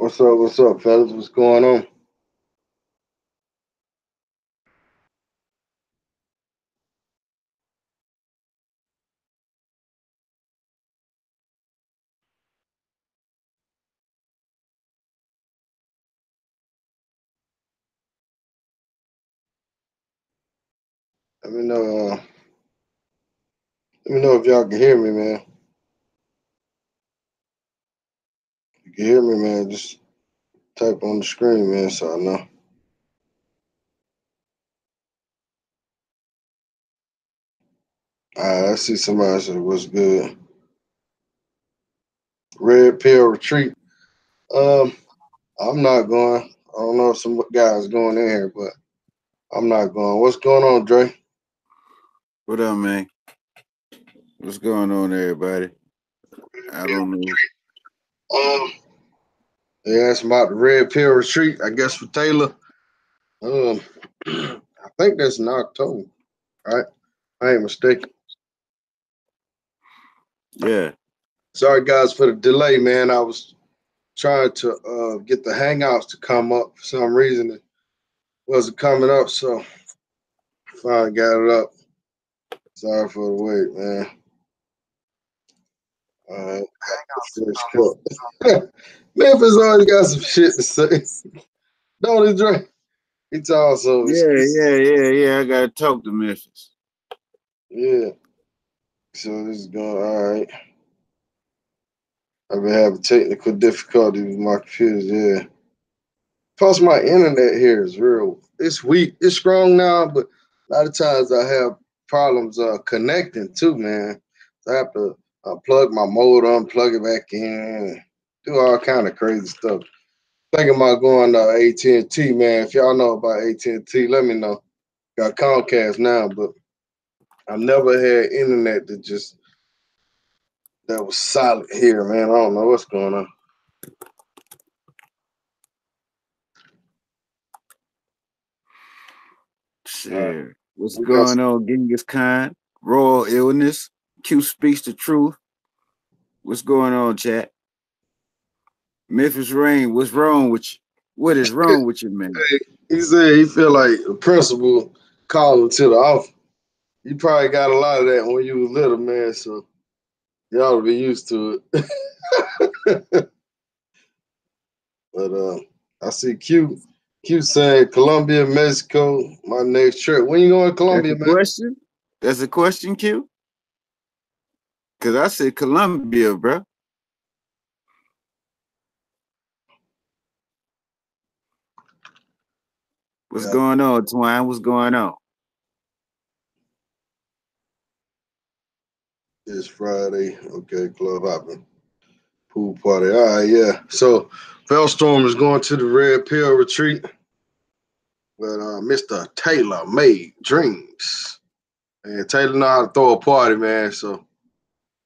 What's up, fellas? What's going on? Let me know. Let me know if y'all can hear me, man. If you can hear me, man, just type on the screen, man, so I know. All right, I see somebody said what's good. Red pill retreat. Um, I'm not going. I don't know if some guys going in here, but I'm not going. What's going on, Dre? What up, man? What's going on, everybody? I don't know. They asked about the red pill retreat. I guess for Taylor. I think that's in October, right? I ain't mistaken. Yeah. Sorry, guys, for the delay, man. I was trying to get the Hangouts to come up for some reason. It wasn't coming up, so finally got it up. Sorry for the wait, man. All right. Memphis always got some shit to say. Don't he, Dre? He talks so. Yeah. I gotta talk to Memphis. Yeah. So this is going all right. I've been having technical difficulties with my computers, yeah. Plus my internet here is real. It's weak. It's strong now, but a lot of times I have problems connecting too, man. So I have to plug my modem, plug it back in, do all kind of crazy stuff. Thinking about going to AT&T, man. If y'all know about AT&T, let me know. Got Comcast now, but I've never had internet that was solid here, man. I don't know what's going on. Shit. What's going on, Genghis Khan? Royal illness. Q speaks the truth. What's going on, chat? Memphis Rain, what's wrong with you? What is wrong with you, man? He said he feel like the principal called him to the office. You probably got a lot of that when you was little, man, so you ought to be used to it. But I see Q saying Colombia, Mexico, my next trip. When you going to Colombia, man? Question? That's a question, Q? Because I said Colombia, bro. What's going on, Twine? What's going on? It's Friday. Okay, club hopping. Pool party. All right, yeah. So Fellstorm is going to the Red Pill retreat. But Mr. Taylor made drinks. And Taylor know how to throw a party, man. So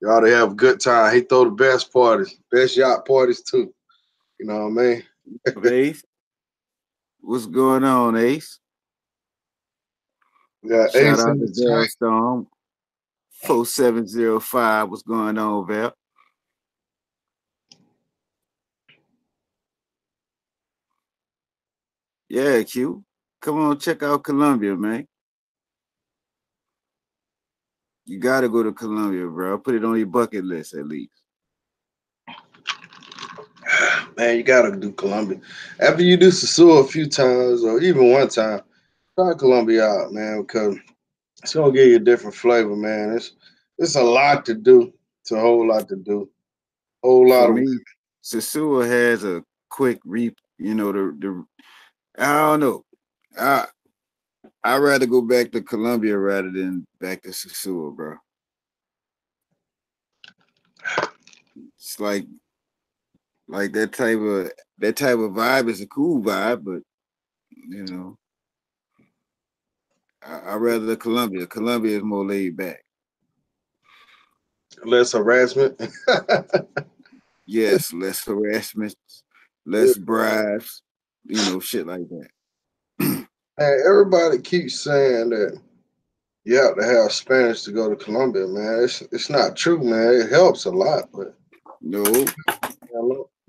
you ought to have a good time. He throw the best parties, best yacht parties too. You know what I mean? Ace, what's going on, Ace? We got Shout Ace out in to the chat. Storm 4705. What's going on, Val? Yeah, Q. Come on, check out Colombia, man. You gotta go to Colombia, bro. Put it on your bucket list at least. Man, you gotta do Colombia. After you do Sosua a few times or even one time, try Colombia out, man, because it's gonna give you a different flavor, man. It's a lot to do. It's a whole lot to do. Whole lot For of me, Sosua has a quick the I don't know. I'd rather go back to Colombia rather than back to Sosua, bro. It's like that type of vibe is a cool vibe, but you know, I'd rather Colombia. Colombia is more laid back. less harassment. Yes, less harassment, less bribes, shit like that. Man, everybody keeps saying that you have to have Spanish to go to Colombia, man. It's not true, man. It helps a lot, but No,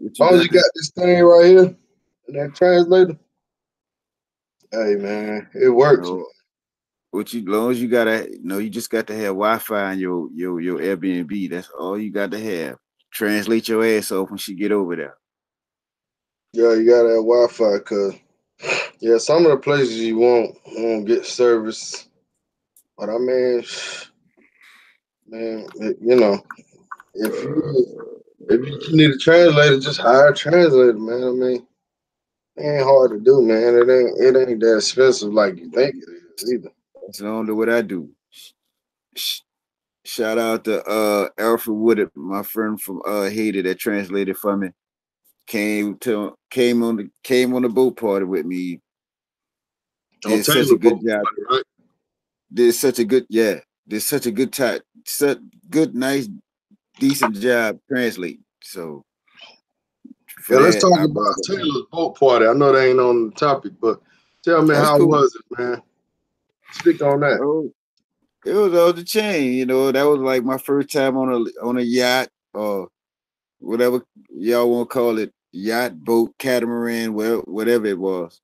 What As you long as got you there? got this thing right here, and that translator, hey man, it works. No. What you long as you gotta no, you just got to have Wi-Fi in your Airbnb. That's all you got to have. Translate your ass off when she get over there. Yeah, you gotta have Wi-Fi, cause yeah, some of the places you won't get service. But I mean, man, you know, if you if you need a translator, just hire a translator, man. I mean, it ain't hard to do, man. It ain't that expensive like you think it is either. That's only what I do. Sh- Shout out to Alfred Woodard, my friend from Haiti that translated for me. Came on the boat party with me. On Did such a Taylor good boat job. party, right? Did such a good yeah. Did such a good time. Such good, nice, decent job translating. So for Yeah, let's that, talk I about brought it home. Taylor's boat party. I know that ain't on the topic, but tell me That was how cool. was it, man? Speak on that. Oh, it was all the chain, that was like my first time on a yacht or whatever y'all want to call it, yacht, boat, catamaran, whatever it was.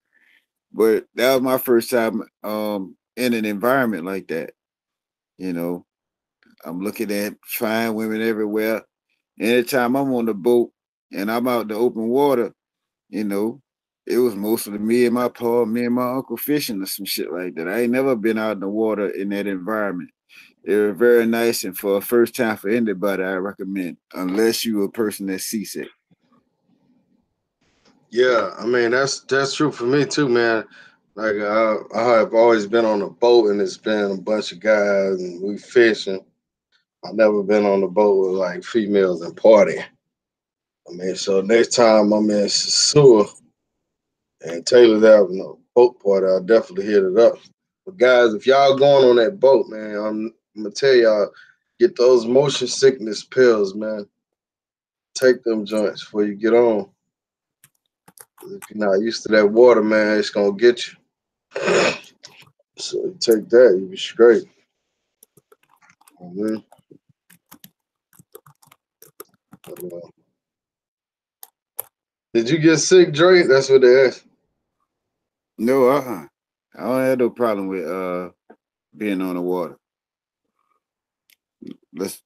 But that was my first time in an environment like that. You know, I'm looking at fine women everywhere. Anytime I'm on the boat and I'm out in the open water, you know, it was mostly me and my uncle fishing or some shit like that. I ain't never been out in the water in that environment. They were very nice, and for a first time for anybody, I recommend, unless you're a person that's seasick. Yeah, I mean that's true for me too, man. Like I have always been on a boat, and it's been a bunch of guys, and we fishing. I've never been on a boat with like females and party. I mean, so next time I'm in Sosua and Taylor's having a boat party, I'll definitely hit it up. But guys, if y'all going on that boat, man, I'm gonna tell y'all, get those motion sickness pills, man. Take them joints before you get on. 'Cause if you're not used to that water, man, it's gonna get you. So you take that, you be straight. Mhm. But, did you get sick, Drake? That's what they asked. No, I don't have no problem with being on the water. Let's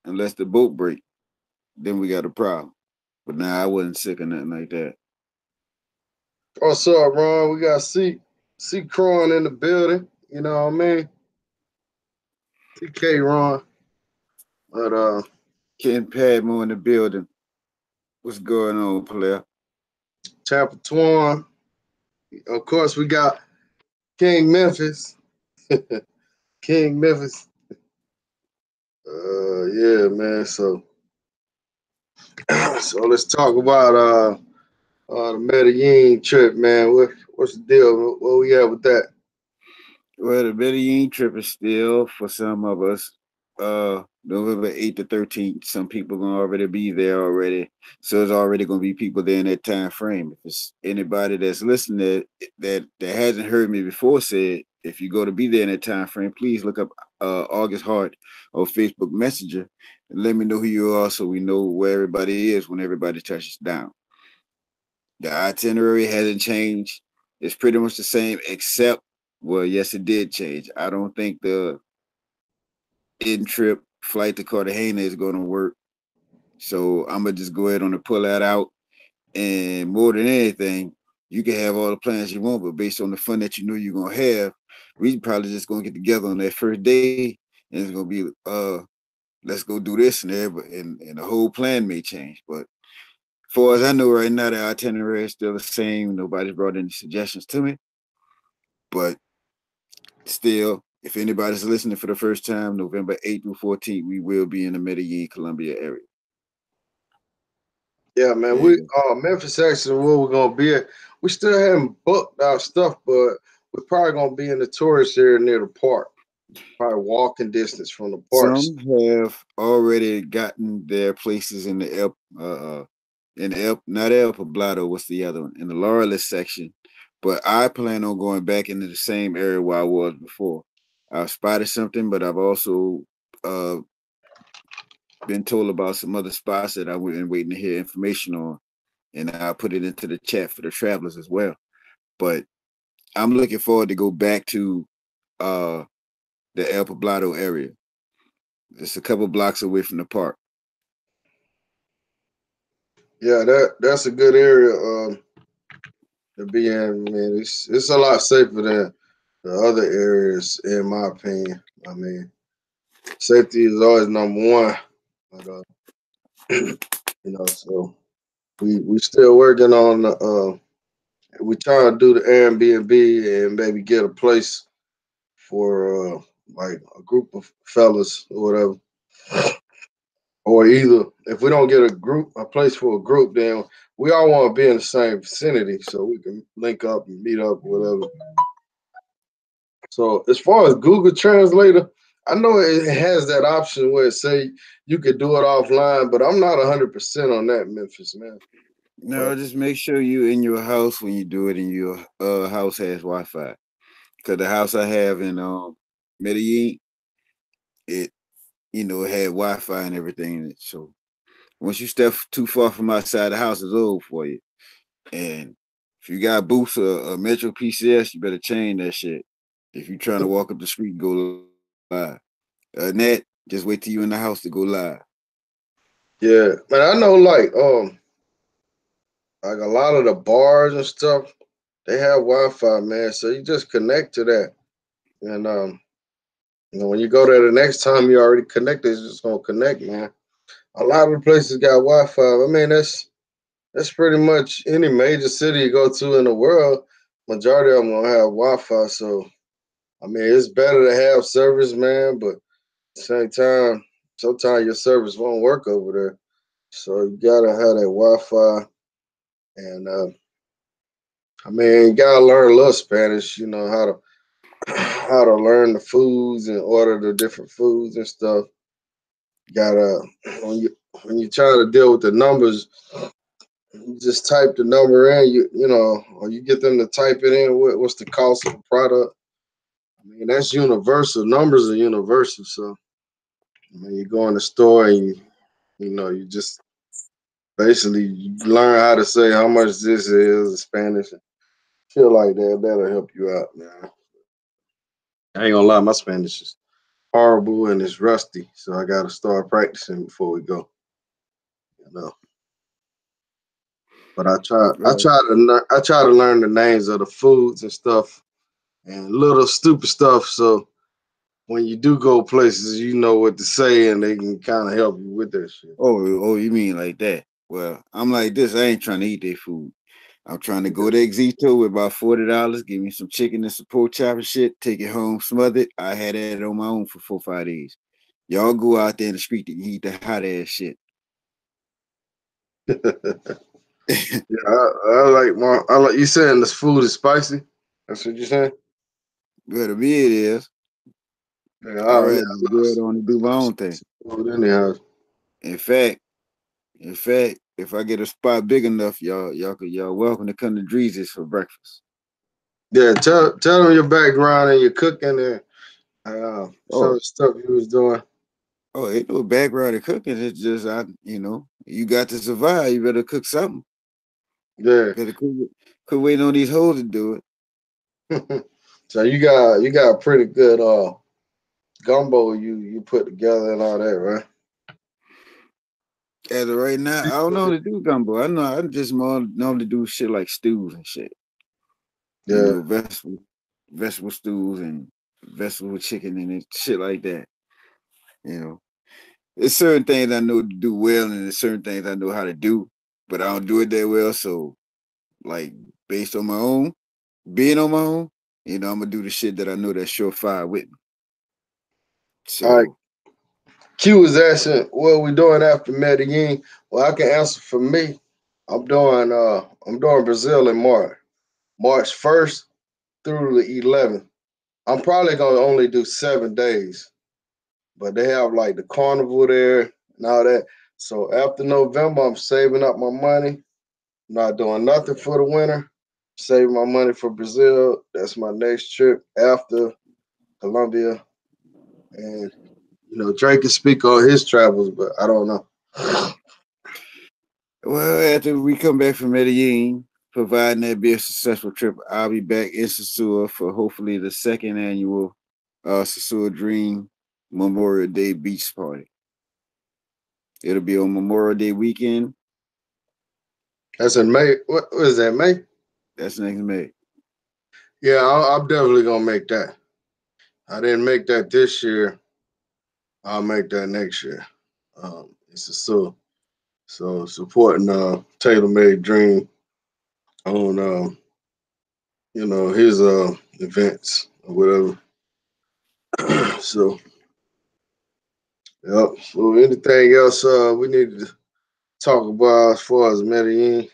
unless the boat break, then we got a problem. But now I wasn't sick or nothing like that. What's up, Ron? We got C Cron in the building. You know what I mean? TK Ron. But Ken Padmore in the building. What's going on, player? Tampa Twan. Of course, we got King Memphis. King Memphis. Yeah, man. So so let's talk about the Medellin trip, man. What's the deal? Where we at with that? Well, the Medellin trip is still for some of us. November 8th to 13th. Some people gonna already be there already. So there's already gonna be people there in that time frame. If it's anybody that's listening that hasn't heard me before said, if you go to be there in that time frame, please look up August Hart or Facebook Messenger and let me know who you are so we know where everybody is when everybody touches down. The itinerary hasn't changed. It's pretty much the same, except, well, yes, it did change. I don't think the in trip flight to Cartagena is going to work. So I'm gonna just go ahead on and pull that out. And more than anything, you can have all the plans you want, but based on the fun that you know you're gonna have, we probably just gonna get together on that first day, and it's gonna be let's go do this and the whole plan may change. But far as I know right now, the itinerary is still the same. Nobody's brought any suggestions to me. But still, if anybody's listening for the first time, November 8th through 14th, we will be in the Medellin, Colombia area. Yeah, man. There you We go. Memphis actually where we're gonna be at. We still haven't booked our stuff, but we're probably gonna be in the tourist area near the park. Probably walking distance from the parks. Some have already gotten their places in the not El Poblado, what's the other one? In the Laurelist section. But I plan on going back into the same area where I was before. I've spotted something, but I've also uh, been told about some other spots that I've been waiting to hear information on. and I'll put it into the chat for the travelers as well. But I'm looking forward to go back to the El Poblado area. It's a couple blocks away from the park. Yeah, that's a good area to be in, man. It's a lot safer than the other areas, in my opinion. I mean, safety is always number one. But so we still working on we trying to do the Airbnb and maybe get a place for like a group of fellas or whatever. Or either if we don't get a place for a group, then we all want to be in the same vicinity so we can link up and meet up or whatever. So as far as Google Translator, I know it has that option where it say you could do it offline, but I'm not 100% on that, Memphis, man. No, just make sure you in your house when you do it, and your house has Wi-Fi. Cause the house I have in Medellin, it it had Wi-Fi and everything in it. So once you step too far from outside the house, it's over for you. And if you got Boost or Metro PCS, you better change that shit. If you're trying to walk up the street and go live. Net, just wait till you in the house to go live. Yeah, man, I know like a lot of the bars and stuff, they have Wi-Fi, man. So you just connect to that. And when you go there the next time you already connected, it's just gonna connect, man. A lot of the places got Wi-Fi. I mean, that's pretty much any major city you go to in the world. Majority of them gonna have Wi-Fi. So I mean, it's better to have service, man. But at the same time, sometimes your service won't work over there. So you gotta have that Wi-Fi. And I mean, you gotta learn a little Spanish. You know how to how to learn the foods and order the different foods and stuff. You gotta when you try to deal with the numbers, you just type the number in. Or you get them to type it in. What's the cost of the product? I mean, that's universal. Numbers are universal. So I mean, you go in the store and you just basically you learn how to say how much this is in Spanish. Feel like that. That'll help you out, man. I ain't gonna lie, my Spanish is horrible and it's rusty, so I gotta start practicing before we go. You know, but I try to learn the names of the foods and stuff and little stupid stuff. So when you do go places, you know what to say and they can kind of help you with that shit. Oh, you mean like that? Well, I'm like this. I ain't trying to eat their food. I'm trying to go to Exito with about $40. Give me some chicken and some pork chop and shit. Take it home, smother it. I had that on my own for 4 or 5 days. Y'all go out there in the street and eat the hot ass shit. Yeah, I like you saying this food is spicy. That's what you're saying. Well, to me it is. Yeah, I yeah, rather go ahead on and do my own thing. food anyhow. In fact, if I get a spot big enough, y'all welcome to come to Dreezy's for breakfast. Yeah, tell them your background and your cooking and some of Oh, the stuff you was doing. ain't no background in cooking. It's just you got to survive. You better cook something. Yeah. Better quit waiting on these hoes to do it. So you got a pretty good gumbo you put together and all that, right? As of right now, I don't know how to do gumbo. I know I just more normally do shit like stews and shit. Yeah. Vegetable stews and vegetable chicken and shit like that. There's certain things I know to do well, and there's certain things I know how to do, but I don't do it that well. So, like, based on my own, being on my own, I'm gonna do the shit that I know that's surefire with me. All right. So, Q was asking what we doing after Medellin. Well, I can answer for me. I'm doing Brazil in March 1st through the 11th. I'm probably gonna only do 7 days, but they have like the carnival there and all that. So after November, I'm saving up my money. Not doing nothing for the winter. Saving my money for Brazil. That's my next trip after Colombia. And Drake can speak on his travels, but I don't know. Well, after we come back from Medellin, providing that be a successful trip, I'll be back in Sosua for hopefully the second annual Sosua Dream Memorial Day Beach Party. It'll be on Memorial Day weekend. That's in May. What is that, May? That's next May. Yeah, I'm definitely gonna make that. I didn't make that this year. I'll make that next year. It's a so supporting Taylor Made Dream on his events or whatever. So yep. So anything else we need to talk about as far as Medellin?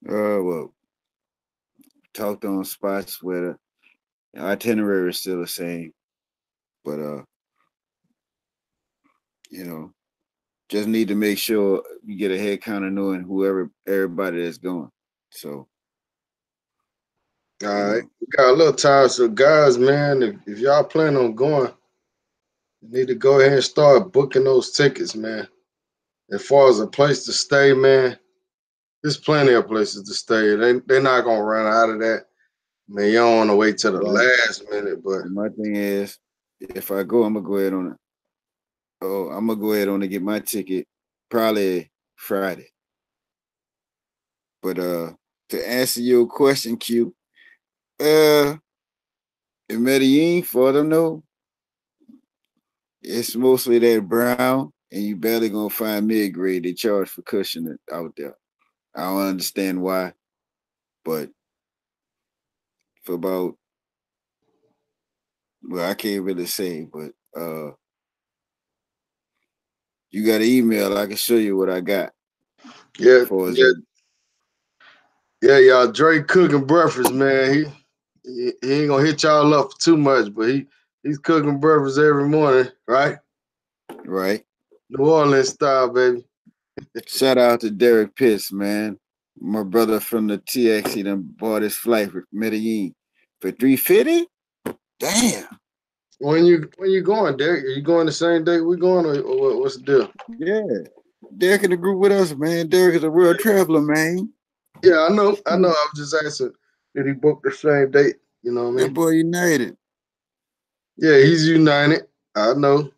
Well, talked on spots where the itinerary is still the same, but you know, just need to make sure we get a head count of knowing everybody that's going. So, All right, we got a little time. So guys, man, if y'all plan on going, you need to go ahead and start booking those tickets, man. As far as a place to stay, man, there's plenty of places to stay. They're not gonna run out of that. Man, you don't want to wait till the right. last minute, but My thing is, if I go, I'm gonna go ahead on it. Oh, I'm gonna go ahead on and get my ticket probably Friday. But to answer your question, Q, in Medellin, for them know, it's mostly that brown, and you barely gonna find mid grade. They charge for cushioning out there. I don't understand why, but for about, well, I can't really say, but you got an email, I can show you what I got. yeah, For y'all. Drake cooking breakfast, man. He ain't gonna hit y'all up for too much, but he's cooking breakfast every morning, right? right. New Orleans style, baby. Shout out to Derek Pitts, man. My brother from the TX, he done bought his flight for Medellin for $350. Damn. When you going, Derek? Are you going the same day we going, or what's the deal? Yeah. Derek in the group with us, man. Derek is a world traveler, man. Yeah, I know. I was just asking, did he book the same date? You know what I That mean? boy United. Yeah, he's united. I know.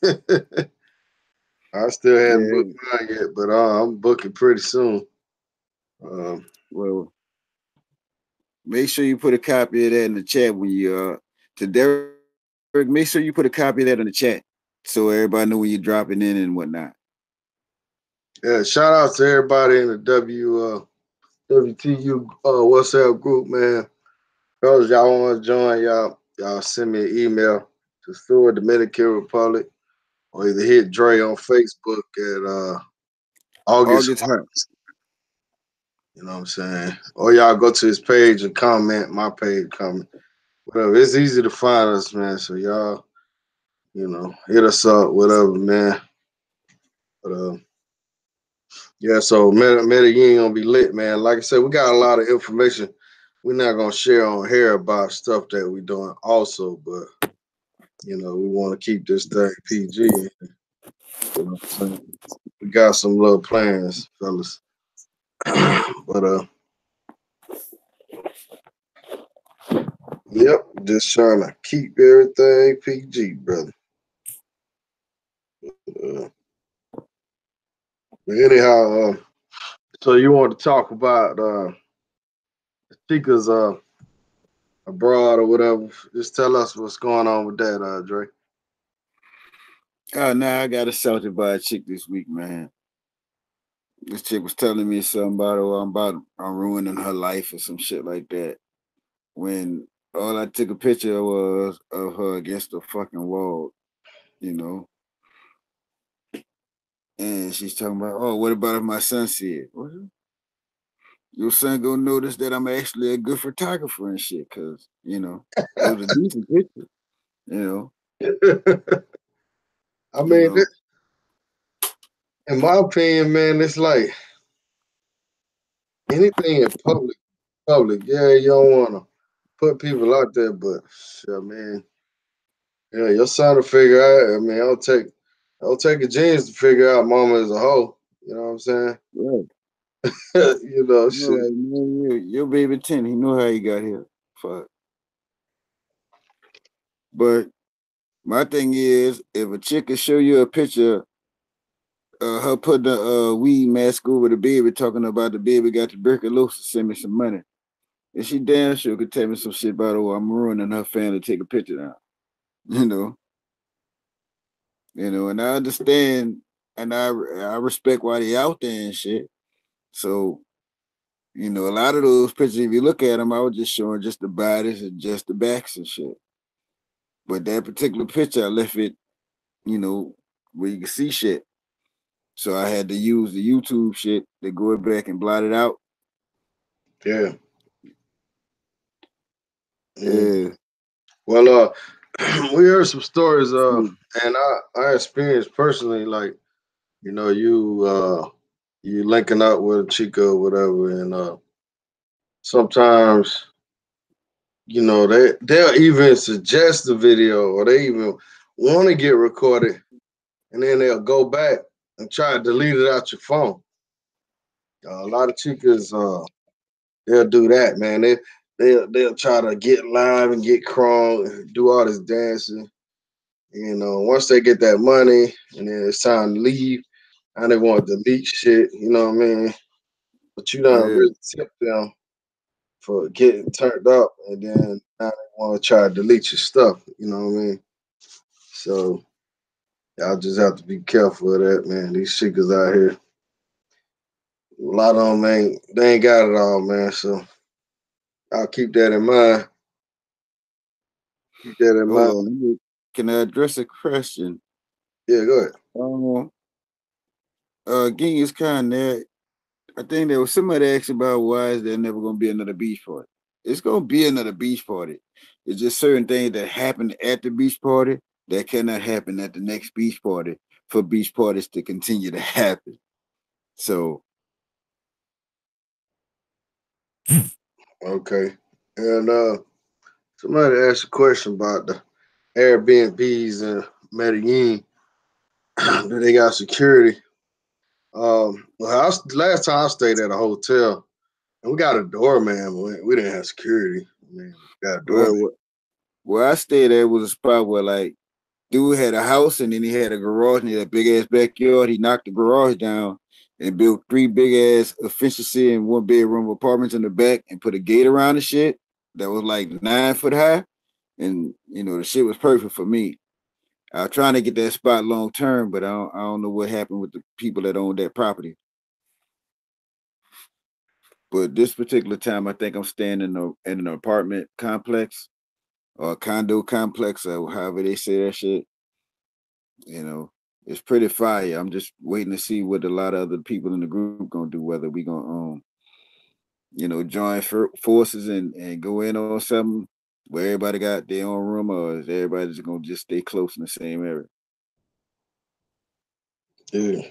I still haven't Yeah. booked mine yet, but I'm booking pretty soon. Um, Well, make sure you put a copy of that in the chat when you to Derek. Make sure you put a copy of that in the chat so everybody know when you're dropping in and whatnot. yeah, shout out to everybody in the WTU WhatsApp group, man. Those y'all want to join, y'all send me an email to Stewart the Medicare Republic, or either hit Dre on Facebook at August. August Hunt. You know what I'm saying? Or y'all go to his page and comment, my page, comment. Whatever. It's easy to find us, man. So y'all, hit us up, whatever, man. But yeah, so Medellin gonna be lit, man. Like I said, we got a lot of information we're not gonna share on here about stuff that we're doing also, but we want to keep this thing PG. You know what I'm saying? We got some little plans, fellas. But yep, just trying to keep everything PG, brother. But anyhow, so you want to talk about Chicas abroad or whatever? Just tell us what's going on with that, Dre. Oh, nah, I got assaulted by a chick this week, man. This chick was telling me something about, oh, I'm ruining her life or some shit like that. When all I took a picture was of her against the fucking wall, you know. And she's talking about, oh, what about if my son see it? What? Your son gonna notice that I'm actually a good photographer and shit, cause it was a decent picture, you I mean, know. in my opinion, man, it's like anything in public. Yeah, you don't want to put people out there, but shit, man, yeah, your son will figure out. I mean, I'll take Don't take a genius to figure out mama is a hoe. You know what I'm saying? Right. You know, You know, shit. like, man, your baby 10, he know how he got here. Fuck. But my thing is, if a chick can show you a picture her putting the weed mask over the baby, talking about the baby got tuberculosis, send me some money. And she damn sure could tell me some shit about, oh, I'm ruining her family, take a picture down. You know. And I understand and I respect why they out there and shit. So, a lot of those pictures, if you look at them, I was just showing just the bodies and just the backs and shit. But that particular picture, I left it, where you can see shit. So I had to use the YouTube shit to go back and blot it out. Yeah. Yeah. Well, we heard some stories and I experienced personally, like, you linking up with a chica or whatever, and sometimes, they'll even suggest the video or they even want to get recorded, and then they'll go back and try to delete it out your phone. A lot of chicas, they'll do that, man. They'll try to get live and get crunk and do all this dancing. Once they get that money and then it's time to leave, and they want to delete shit, you know what I mean? But you don't Yeah. really tip them for getting turned up, and then now they want to try to delete your stuff, you know what I mean? So y'all just have to be careful of that, man. These chicas out here, a lot of them they ain't got it all, man. So I'll keep that in mind. Keep that in Hold mind. on. Can I address a question? Yeah, go ahead. Genghis Khan there, I think there was somebody asked about why is there never gonna be another beach party. It's gonna be another beach party. It's just certain things that happen at the beach party that cannot happen at the next beach party for beach parties to continue to happen. So Okay. And somebody asked a question about the Airbnbs in Medellin. Do they got security? Last time I stayed at a hotel, and we got a doorman, but we didn't have security. I mean, we got a doorman. where I stayed at was a spot where like dude had a house and then he had a garage and he had a big ass backyard. He knocked the garage down and built 3 big ass efficiency and 1 bedroom apartments in the back and put a gate around the shit that was like 9 foot high. And the shit was perfect for me. I was trying to get that spot long term, but I don't know what happened with the people that owned that property. But this particular time, I think I'm staying in an apartment complex or a condo complex or however they say that shit. It's pretty fire. I'm just waiting to see what a lot of other people in the group gonna do, whether we gonna join forces and go in on something where everybody got their own room, or is everybody just gonna just stay close in the same area? Yeah.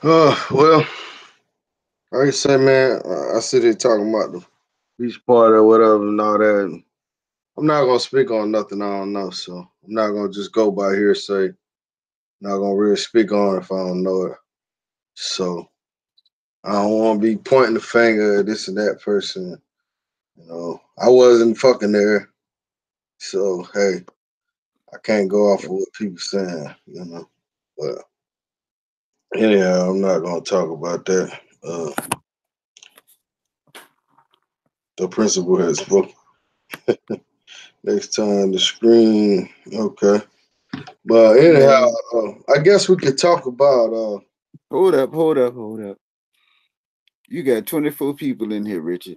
Well, like I said, man, I sit here talking about the beach party or whatever and all that. And I'm not gonna speak on nothing I don't know, so I'm not gonna just go by hearsay. Not gonna really speak on it if I don't know it. So I don't want to be pointing the finger at this and that person. I wasn't fucking there, so hey, I can't go off of what people saying. But anyhow, I'm not gonna talk about that. The principal has spoken. Next time the screen, okay. But anyhow, Man, I guess we could talk about hold up. You got 24 people in here, Richard.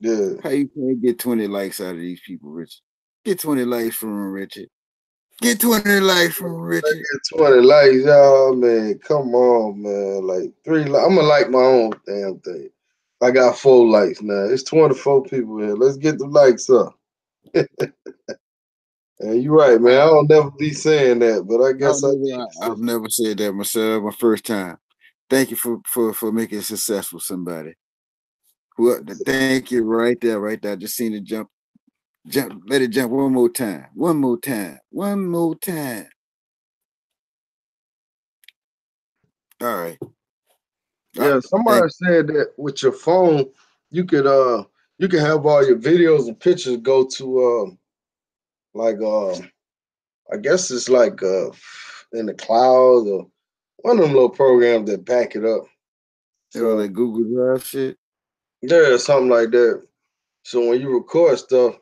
yeah. How you can't get 20 likes out of these people, Richard? Get 20 likes from them, Richard. Get 20 likes from I Richard. get 20 likes, y'all, man. Come on, man. Like I'm gonna like my own damn thing. I got 4 likes now. It's 24 people here. Let's get the likes up. And you're right, man. I don't never be saying that, but I guess I need I've to. never said that myself. My first time. Thank you for making it successful, somebody. Thank you right there, right there. Just seen it jump. Let it jump one more time. One more time. All right. Yeah, somebody said that with your phone, you could have all your videos and pictures go to like I guess it's like in the cloud or one of them little programs that back it up. So So like Google Drive shit. yeah, something like that. So when you record stuff,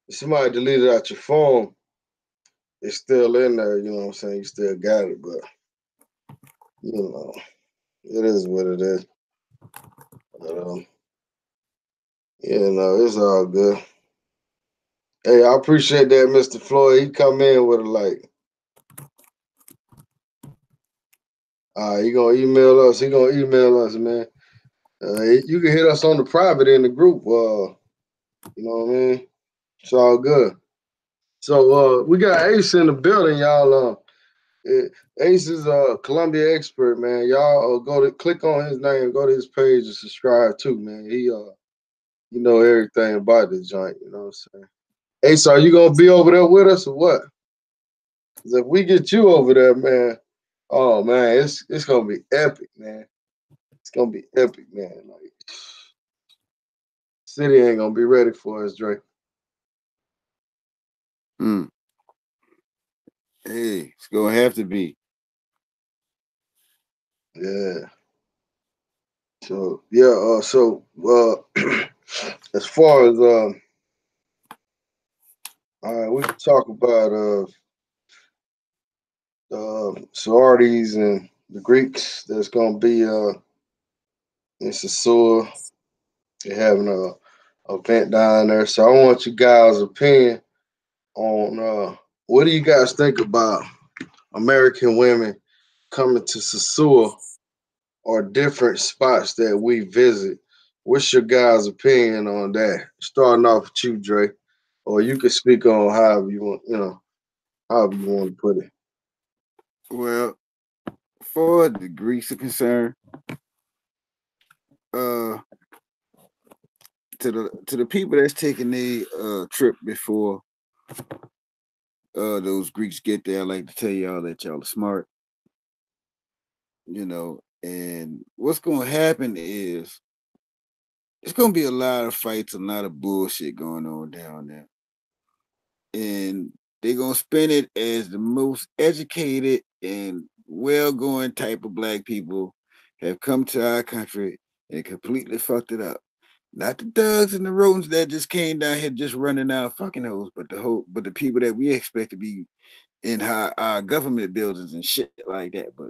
if somebody deleted out your phone, it's still in there. You know what I'm saying? You still got it, but you know, it is what it is. But, it's all good. Hey, I appreciate that, Mr. Floyd. He come in with a like. He gonna email us. He gonna email us, man. You can hit us on the private in the group. You know what I mean? It's all good. So we got Ace in the building, y'all. Ace is a Columbia expert, man. Y'all click on his name, go to his page and subscribe too, man. He you know everything about the joint, you know what I'm saying? Ace, are you gonna be over there with us or what? 'Cause if we get you over there, man, oh man, it's gonna be epic, man. It's gonna be epic, man. Like city ain't gonna be ready for us, Drake. Hey, it's gonna have to be. Yeah. So yeah, as far as all right, we can talk about sororities and the Greeks that's gonna be in Sosua. They're having a event down there. So I want you guys' opinion on what do you guys think about American women coming to Sosua or different spots that we visit? What's your guys' opinion on that? Starting off with you, Dre, or you can speak on however you want, however you want to put it. Well, for the Greeks are concerned, to the people that's taking the trip before those Greeks get there, I like to tell y'all that y'all are smart, and what's gonna happen is it's gonna be a lot of fights, a lot of bullshit going on down there. And they're gonna spin it as the most educated and well-going type of black people have come to our country and completely fucked it up. Not the thugs and the rodents that just came down here just running out fucking hoes, but the people that we expect to be in our government buildings and shit like that. But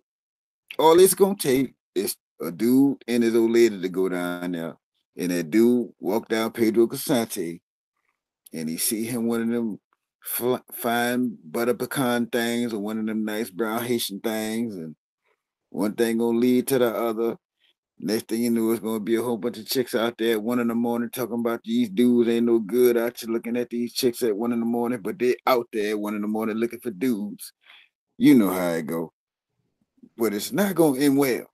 all it's gonna take is a dude and his old lady to go down there, and that dude walk down Pedro Casante, and he see him one of them fine butter pecan things or one of them nice brown Haitian things, and one thing gonna lead to the other. Next thing you know, it's gonna be a whole bunch of chicks out there at 1 a.m. talking about these dudes ain't no good out here looking at these chicks at 1 a.m., but they out there at 1 a.m. looking for dudes. You know how it go. But it's not gonna end well.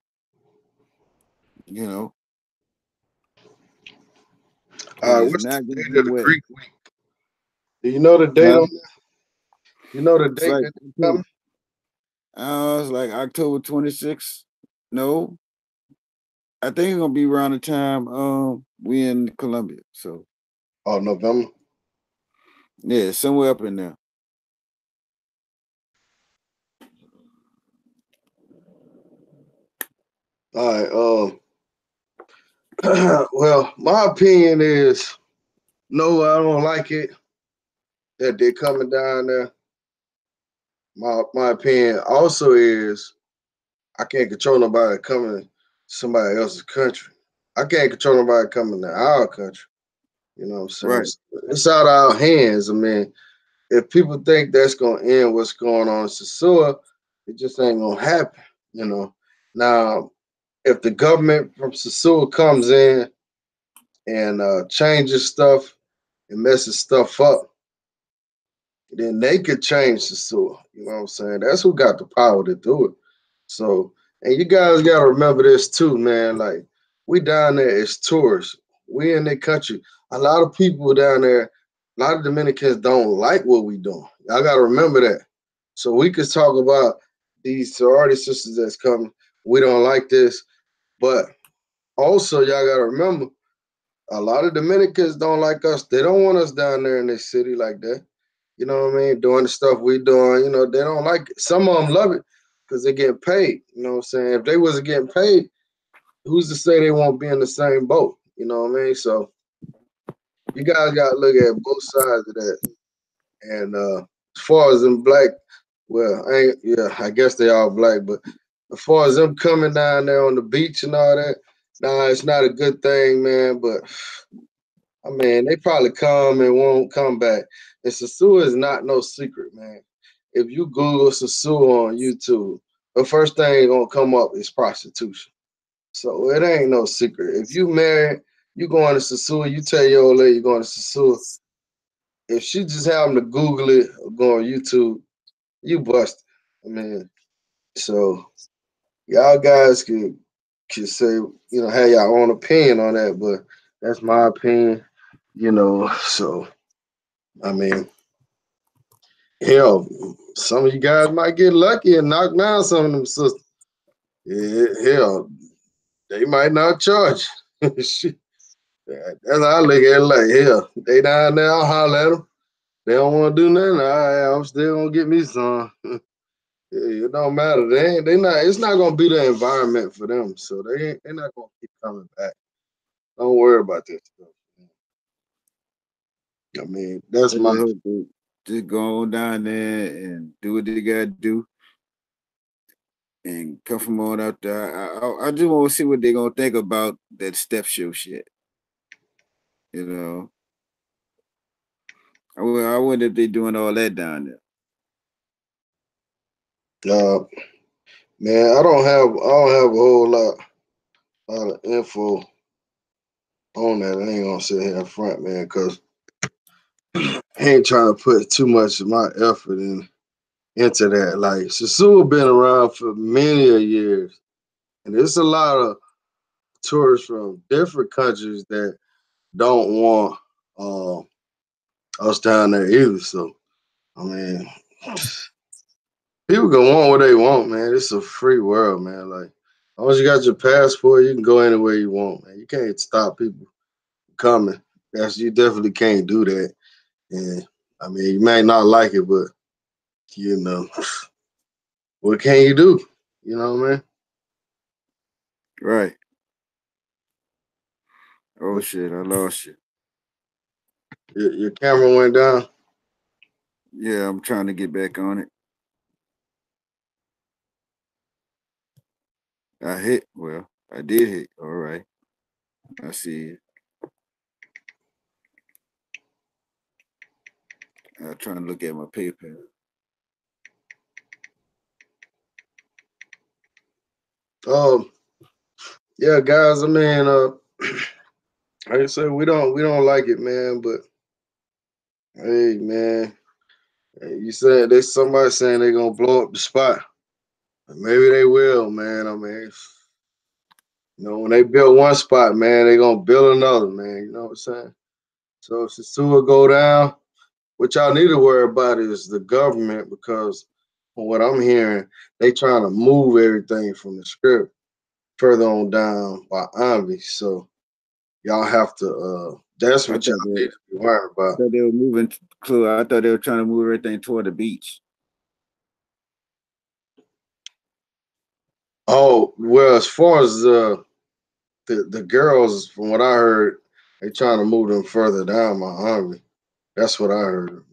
All It right, is what's the not gonna date of end the well. Greek week? Do you know the date Huh? on that? You know the It's date like that it's coming? it's like October 26th. No, I think it's gonna be around the time we in Columbia. So Oh, November. yeah, somewhere up in there. All right. Well, my opinion is no, I don't like it that they're coming down there. My opinion also is I can't control nobody coming to somebody else's country. I can't control nobody coming to our country. You know what I'm saying? Right. It's out of our hands. I mean, if people think that's gonna end what's going on in Sosua, it just ain't gonna happen. You know. Now, if the government from Sosua comes in and changes stuff and messes stuff up, then they could change Sosua. You know what I'm saying? That's who got the power to do it. So, and you guys got to remember this too, man. Like, we down there as tourists. We in the country. A lot of people down there, a lot of Dominicans don't like what we doing. Y'all got to remember that. So we could talk about these sorority sisters that's coming. we don't like this. But also, y'all gotta remember, a lot of Dominicans don't like us. They don't want us down there in this city like that. You know what I mean? Doing the stuff we doing. You know, they don't like it. Some of them love it because they get paid. You know what I'm saying? If they wasn't getting paid, who's to say they won't be in the same boat? You know what I mean? So you guys got to look at both sides of that. And as far as them black, well, I guess they all black, but as far as them coming down there on the beach and all that, nah, it's not a good thing, man. But I mean, they probably come and won't come back. And Sosua is not no secret, man. If you Google Sosua on YouTube, the first thing gonna come up is prostitution. So it ain't no secret. If you married, you going to Sosua, you tell your old lady you're going to Sosua. If she just happen to Google it or go on YouTube, you busted. I mean, so y'all guys can say, have your own opinion on that, but that's my opinion, so I mean, hell, some of you guys might get lucky and knock down some of them sisters. Yeah, hell, they might not charge. Shit. That's how I look at it. Like, hell, they down there, I'll holler at them. They don't want to do nothing. I'm still gonna get me some. It don't matter. They not. It's not gonna be the environment for them. So they're not gonna keep coming back. Don't worry about this stuff. I mean, that's my. Just go on down there and do what they gotta do, and come from on out there. I just want to see what they're gonna think about that step show shit. You know, I wonder if they're doing all that down there. Man, I don't have a whole lot of info on that. I ain't gonna sit here in front, man, because I ain't trying to put too much of my effort into that. Like, Sosua been around for many a years, and there's a lot of tourists from different countries that don't want us down there either. So, I mean, people can want what they want, man. It's a free world, man. Like, as long as you got your passport, you can go anywhere you want, man. You can't stop people coming. You definitely can't do that. And I mean, you may not like it, but you know, what can you do? You know what I mean? right. Oh shit, I lost you. Your camera went down. Yeah, I'm trying to get back on it. I hit. Well, I did hit. All right. I see it. I'm trying to look at my PayPal. Um, yeah, guys. I mean, like I said, we don't like it, man. But hey, man, you said there's somebody saying they're gonna blow up the spot. Maybe they will, man. I mean, when they build one spot, man, they're gonna build another, man. You know what I'm saying? So if the sewer go down, what y'all need to worry about is the government, because from what I'm hearing, they trying to move everything from the strip further on down by Ivy. So y'all have to that's I what y'all thought need to be worried about. they were moving. I thought they were trying to move everything toward the beach. Oh, well, as far as the girls, from what I heard, they trying to move them further down my Ivy. That's what I heard.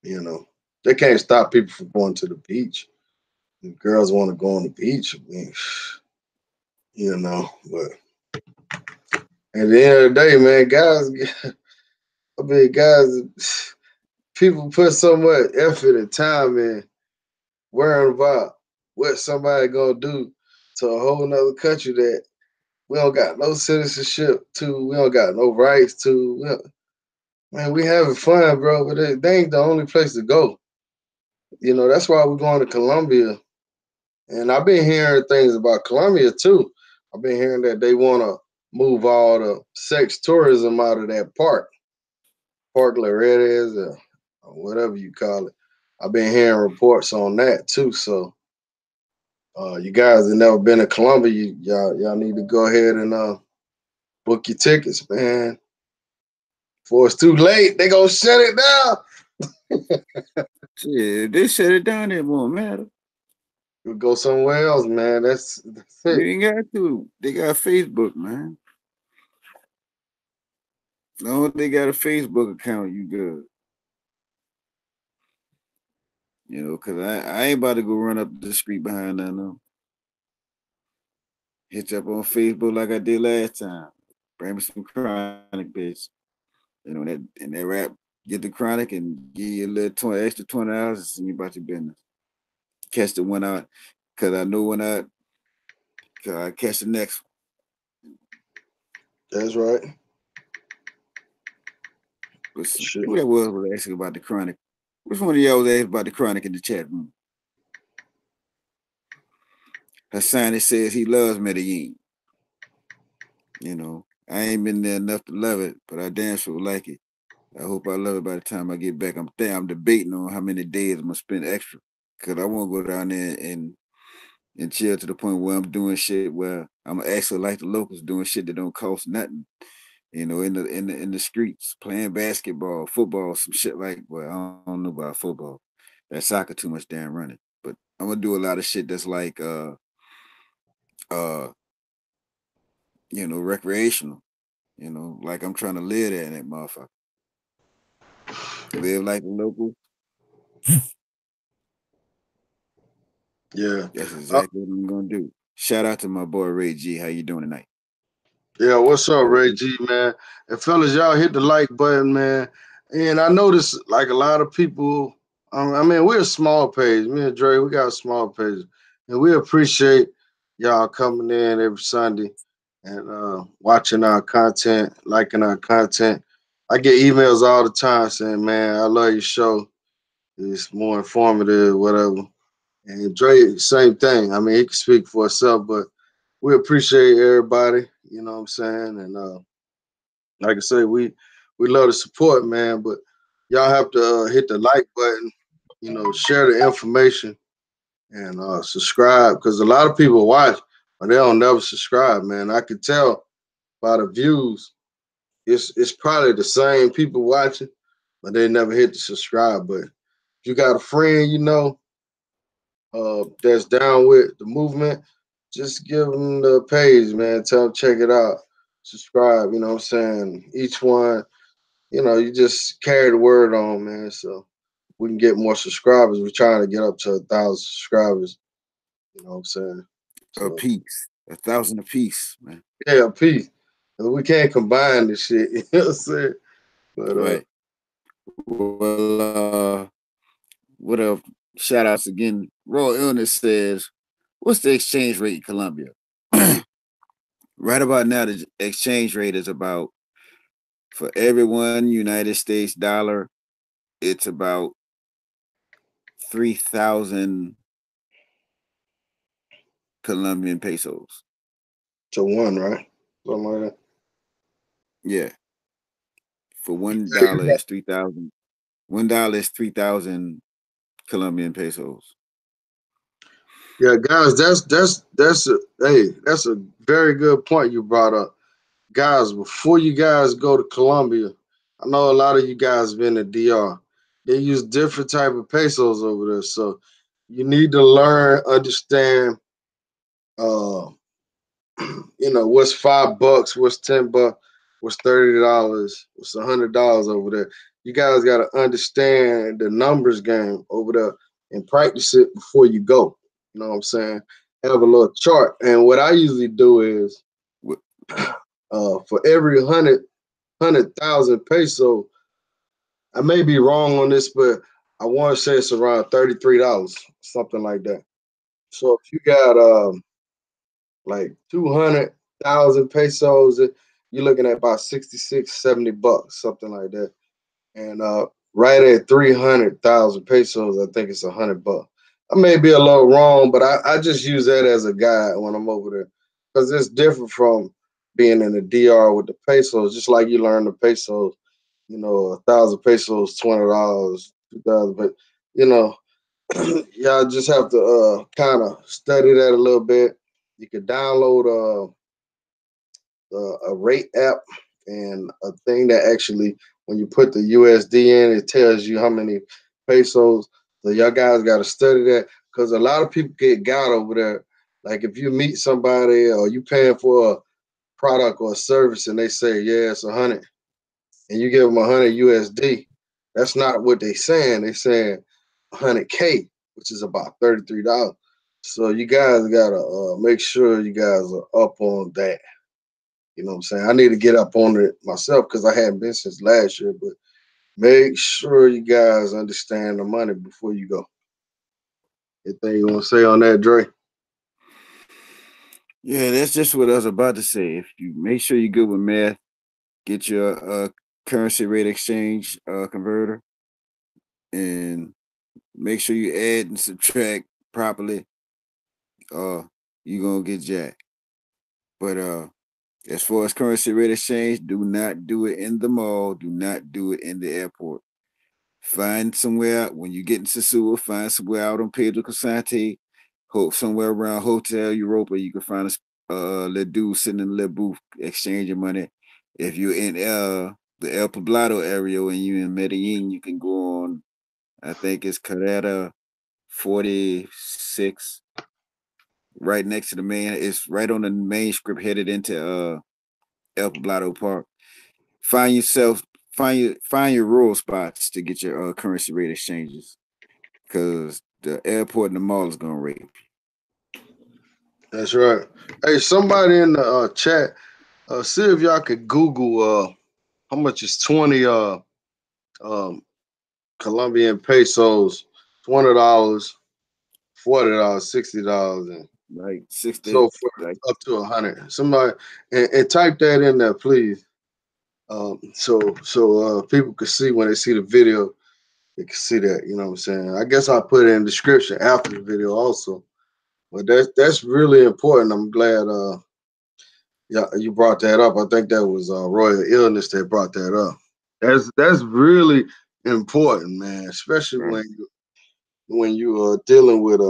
You know, they can't stop people from going to the beach. If girls want to go on the beach, I mean, but at the end of the day, man, guys, I mean, guys, people put so much effort and time in worrying about what somebody gonna do to a whole nother country that we don't got no citizenship to, we don't got no rights to. Man, we having fun, bro, but they ain't the only place to go. That's why we're going to Colombia. And I've been hearing things about Colombia too. I've been hearing that they want to move all the sex tourism out of that Park Laredes, or whatever you call it. I've been hearing reports on that too. So You guys have never been to Columbia, y'all need to go ahead and book your tickets, man. Before it's too late, they gonna shut it down. Yeah, they shut it down, it won't matter. We'll go somewhere else, man. That's You it. ain't got to. They got Facebook, man. No, they got a Facebook account, you good. You know, cause I ain't about to go run up the street behind that no. Hit you up on Facebook like I did last time. Bring me some chronic, bitch. You know, that rap, get the chronic and give you a little extra $20 and see you about your business. Catch the one out, cause I know when I catch the next one. That's right. Listen, Shit. who that was asking about the chronic? Which one of y'all was asking about the chronic in the chat room? Hassan, it says he loves Medellin. You know, I ain't been there enough to love it, but I damn sure like it. I hope I love it by the time I get back. I'm debating on how many days I'm gonna spend extra, cause I want to go down there and chill to the point where I'm doing shit where I'm actually like the locals doing shit that don't cost nothing. You know, in the streets, playing basketball, football, some shit like. Well, I don't know about football. That soccer too much damn running. But I'm gonna do a lot of shit that's like uh recreational. You know, like I'm trying to live there in that motherfucker. Live like a local. Yeah. That's Uh, exactly what I'm gonna do. Shout out to my boy Ray G. How you doing tonight? yeah. What's up, Ray G, man? And fellas, y'all hit the like button, man. And I noticed like a lot of people. I mean, we're a small page. Me and Dre, we got a small page, and we appreciate y'all coming in every Sunday and watching our content, liking our content. I get emails all the time saying, "Man, I love your show. It's more informative, whatever." And Dre, same thing. I mean, he can speak for himself, but we appreciate everybody. You know what I'm saying? And like I say, we love the support, man. But y'all have to hit the like button. You know, share the information and subscribe because a lot of people watch, but they don't never subscribe, man. I can tell by the views. It's probably the same people watching, but they never hit the subscribe button. If you got a friend, you know, that's down with the movement, just give them the page, man. Tell them check it out, subscribe. You know what I'm saying? Each one, you know, you just carry the word on, man. So we can get more subscribers. We're trying to get up to 1,000 subscribers. You know what I'm saying? A So piece, 1,000 a piece, man. yeah, peace. We can't combine this shit. You know what I'm saying? But Right. Well, what up? Shout outs again. Raw Illness says, what's the exchange rate in Colombia? Right about now, the exchange rate is about, for every $1 United States dollar, it's about 3,000 Colombian pesos. to one, right? Something like that. Yeah. For $1 is 3,000. $1 is 3,000 Colombian pesos. Yeah, guys, that's a very good point you brought up. Guys, before you guys go to Colombia, I know a lot of you guys been to DR. They use different type of pesos over there. So you need to learn, understand uh you know, what's $5, what's $10, what's $30, what's $100 over there. You guys got to understand the numbers game over there and practice it before you go. You know what I'm saying? Have a little chart. And what I usually do is for every 100,000 peso, I may be wrong on this, but I want to say it's around $33, something like that. So if you got like 200,000 pesos, you're looking at about 66, 70 bucks, something like that. And right at 300,000 pesos, I think it's 100 bucks. I may be a little wrong, but I just use that as a guide when I'm over there because it's different from being in the DR with the pesos. Just like you learn the pesos, you know, 1,000 pesos, $20, 2,000, but you know, Y'all just have to kind of study that a little bit. You can download a rate app and a thing that actually, when you put the USD in, it tells you how many pesos. So y'all guys got to study that because a lot of people get got over there. Like if you meet somebody or you paying for a product or a service and they say, yeah, it's 100, and you give them 100 USD, that's not what they saying. They saying 100K, which is about $33. So you guys gotta make sure you guys are up on that. You know what I'm saying? I need to get up on it myself because I hadn't been since last year. But make sure you guys understand the money before you go. Anything you want to say on that, Dre? Yeah, that's just what I was about to say. If you make sure you're good with math, get your currency rate exchange converter, and make sure you add and subtract properly. You're gonna get jacked. But as far as currency rate exchange, do not do it in the mall. Do not do it in the airport. Find somewhere when you get in Sosua, find somewhere out on Pedro Casante, hope somewhere around Hotel Europa. You can find a little dude sitting in a little booth exchanging money. If you're in the El Poblado area and you in Medellin, you can go on. I think it's Carrera 46, right next to the main. It's right on the main script headed into El Poblado Park. Find yourself, find your rural spots to get your currency rate exchanges, because the airport and the mall is gonna rape. That's right. Hey, somebody in the chat, see if y'all could Google how much is 20 um, Colombian pesos, $20, $40, $60, and Like 60, so forth, like up to 100. Somebody and type that in there, please. So people can see when they see the video, they can see that. You know what I'm saying? I guess I'll put it in the description after the video also. But that's really important. I'm glad yeah, you brought that up. I think that was Royal Illness that brought that up. That's really important, man, especially right, when you are dealing with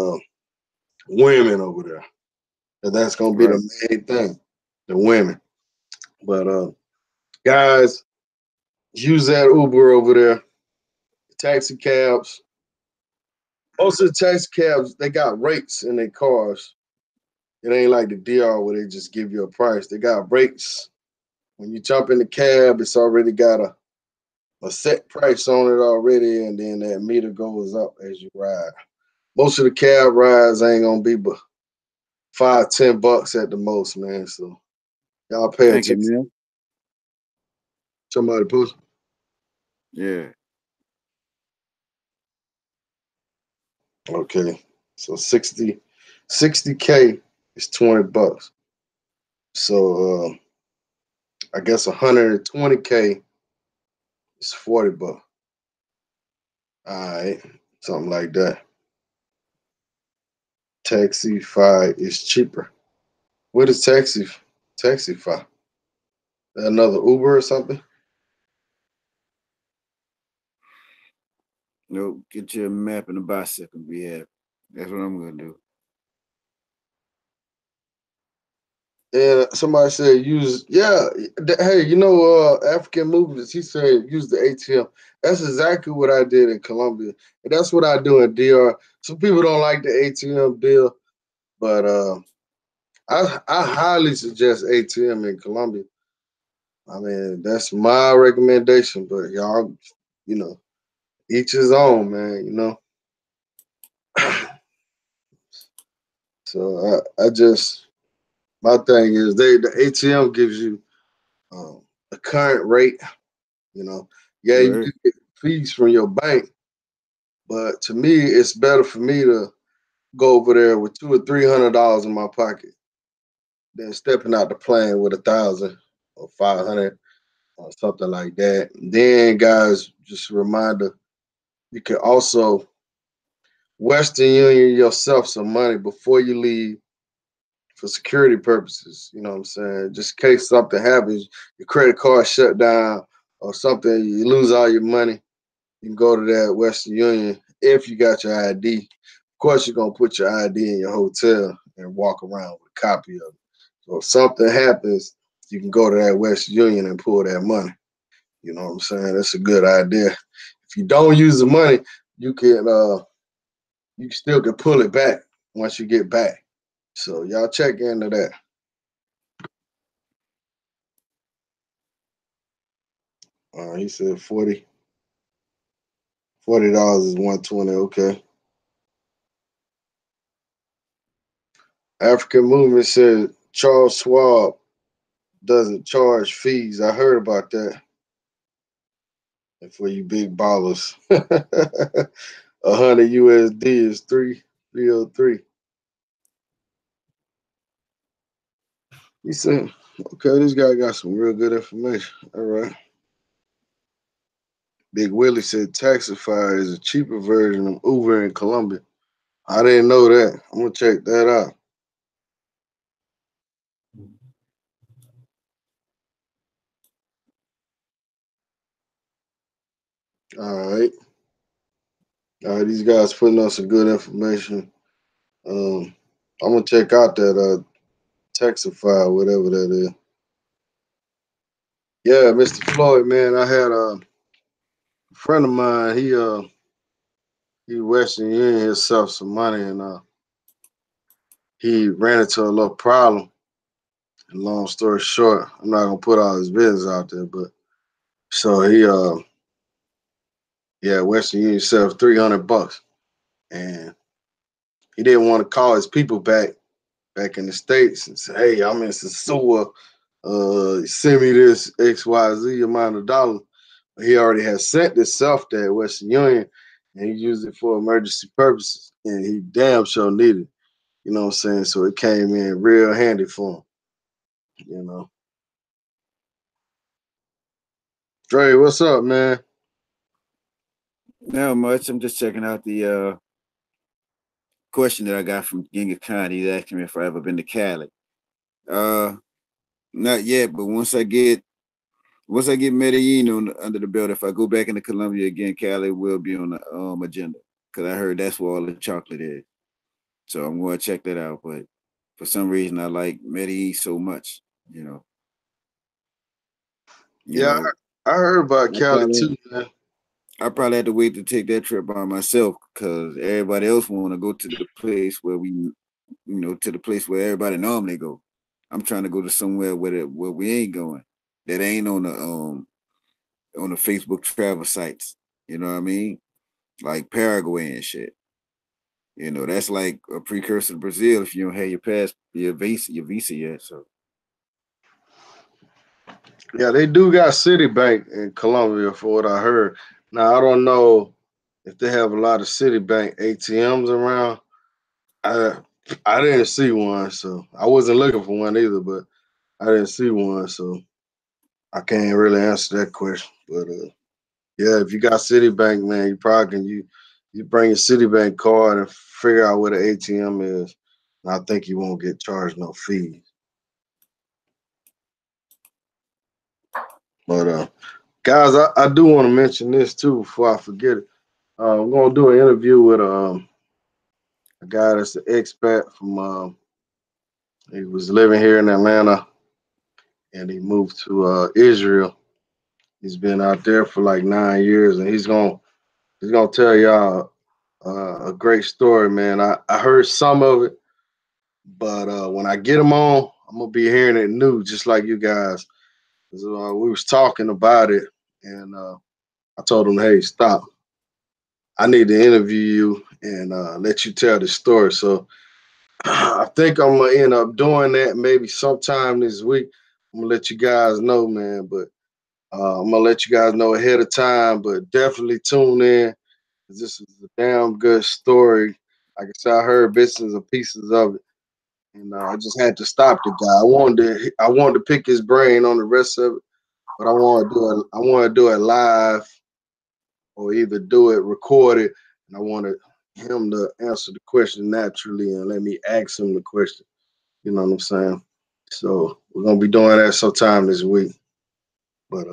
women over there. And that's gonna be right. the main thing, the women. But guys, use that Uber over there, taxi cabs. Most of the taxi cabs, they got rates in their cars. It ain't like the DR where they just give you a price. They got rates. When you jump in the cab, it's already got a set price on it already, and then that meter goes up as you ride. Most of the cab rides ain't gonna be but $5, $10 at the most, man. So y'all pay Thank you, attention. man. Somebody push. Yeah, Okay. So 60K is $20. So I guess 120K is $40. All right. Something like that. Taxify is cheaper. What is Taxify? Another Uber or something? no, get your map and a bicycle. Be happy. That's what I'm gonna do. And somebody said use hey, African movements, he said use the ATM. That's exactly what I did in Colombia. And that's what I do in DR. Some people don't like the ATM deal, but I highly suggest ATM in Colombia. I mean, that's my recommendation, but y'all, you know, each his own, man, you know. So I just my thing is the ATM gives you a current rate. You know, yeah, you Right, do get fees from your bank, but to me, it's better for me to go over there with $200 or $300 in my pocket than stepping out the plane with 1,000 or 500 or something like that. Then, guys, just a reminder: you can also Western Union yourself some money before you leave for security purposes. You know what I'm saying? Just in case something happens, your credit card shut down or something, you lose all your money. You can go to that Western Union if you got your ID. Of course, you're gonna put your ID in your hotel and walk around with a copy of it. So if something happens, you can go to that Western Union and pull that money. You know what I'm saying? That's a good idea. If you don't use the money, you can you still can pull it back once you get back. So y'all check into that. He said $40 is 120. Okay. African Movement said Charles Schwab doesn't charge fees. I heard about that. And for you big ballers, 100 USD is 303. He said, okay, this guy got some real good information. All right. Big Willie said Taxify is a cheaper version of Uber in Colombia. I didn't know that. I'm gonna check that out. All right. All right, these guys putting us some good information. I'm gonna check out that Taxify, whatever that is. Yeah, Mr. Floyd, man, I had a friend of mine. He Western Union himself some money, and he ran into a little problem. And long story short, I'm not gonna put all his business out there, but so yeah, Western Union sells $300, and he didn't want to call his people back in the States and say, hey, I'm in Sosua, send me this XYZ amount of dollars. But he already had sent himself there at Western Union, and he used it for emergency purposes, and he damn sure needed it. You know what I'm saying? So it came in real handy for him, you know. Dre, what's up, man? Not much. I'm just checking out the question that I got from Genghis Khan. He's asking me if I ever been to Cali. Uh, Not yet, but once I get Medellin under the belt, if I go back into Colombia again, Cali will be on the agenda because I heard that's where all the chocolate is. So I'm going to check that out. But for some reason, I like Medellin so much. You know. You Yeah, know. I heard about I Cali probably too, man. I probably had to wait to take that trip by myself because everybody else want to go to the place where to the place where everybody normally go. I'm trying to go to somewhere where we ain't going. That ain't on the Facebook travel sites. You know what I mean? Like Paraguay and shit. That's like a precursor to Brazil if you don't have your visa yet. So Yeah, they do got Citibank in Colombia for what I heard. Now I don't know if they have a lot of Citibank ATMs around. I I didn't see one, so I wasn't looking for one either, but I didn't see one, so I can't really answer that question. But yeah, if you got Citibank, man, you probably can you bring your Citibank card and figure out where the ATM is. And I think you won't get charged no fees. But guys, I do want to mention this too before I forget it. I'm gonna do an interview with a guy that's an expat from he was living here in Atlanta and he moved to Israel. He's been out there for like 9 years, and he's gonna tell y'all a great story, man. I heard some of it, but when I get him on, I'm gonna be hearing it new, just like you guys. 'Cause, we was talking about it, and I told him, "Hey, stop! I need to interview you and let you tell the story." So I think I'm gonna end up doing that maybe sometime this week. I'm gonna let you guys know, man. But I'm gonna let you guys know ahead of time. But definitely tune in. 'Cause this is a damn good story. Like I said, I heard bits and pieces of it, and I just had to stop the guy. I wanted to pick his brain on the rest of it, but I want to do it. I want to do it live, or either do it recorded, and I wanted him to answer the question naturally and let me ask him the question. You know what I'm saying? So we're gonna be doing that sometime this week. But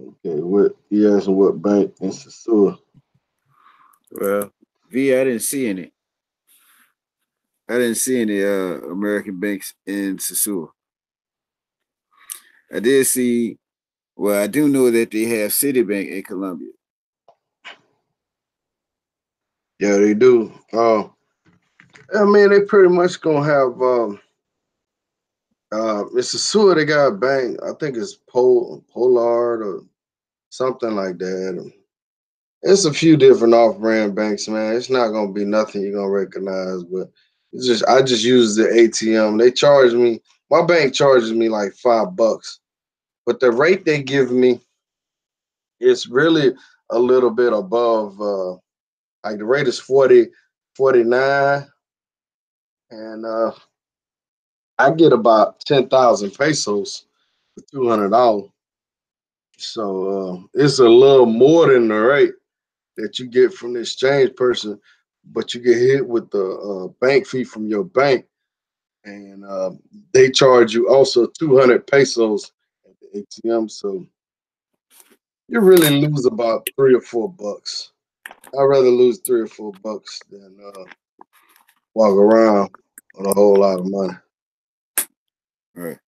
Okay, what he asking what bank in Sosua? Well, V, I didn't see any. I didn't see any American banks in Sosua. I did see. Well, I do know that they have Citibank in Colombia. Yeah, they do. I mean, they pretty much gonna have Mr. Seward, they got a bank. I think it's Pollard or something like that. It's a few different off-brand banks, man. It's not gonna be nothing you're gonna recognize, but it's just I just use the ATM. They charge me. My bank charges me like $5, but the rate they give me is really a little bit above. Like the rate is 49, and I get about 10,000 pesos for $200. So it's a little more than the rate that you get from the exchange person, but you get hit with the bank fee from your bank, and they charge you also 200 pesos at the ATM. So you really lose about $3 or $4. I'd rather lose $3 or $4 than walk around with a whole lot of money. Right.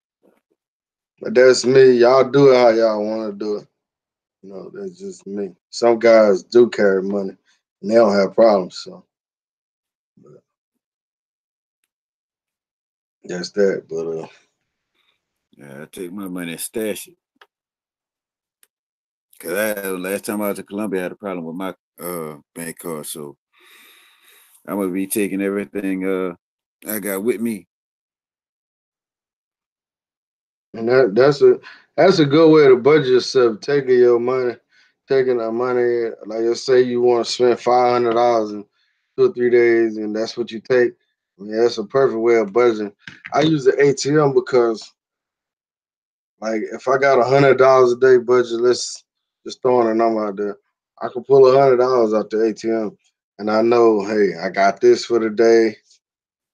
But that's me. Y'all do it how y'all want to do it. That's just me. Some guys do carry money and they don't have problems. So but that's that. But Yeah, I take my money and stash it. Cause last time I was to Colombia, I had a problem with my bank card, so I'm gonna be taking everything I got with me. and that's a good way to budget yourself. Taking your money, taking the money. Like let's say you want to spend $500 in 2 or 3 days, and that's what you take. I mean, that's a perfect way of budgeting. I use the ATM because like if I got $100 a day budget, let's just throwing a number out there. I can pull $100 out the ATM, and I know, hey, I got this for the day,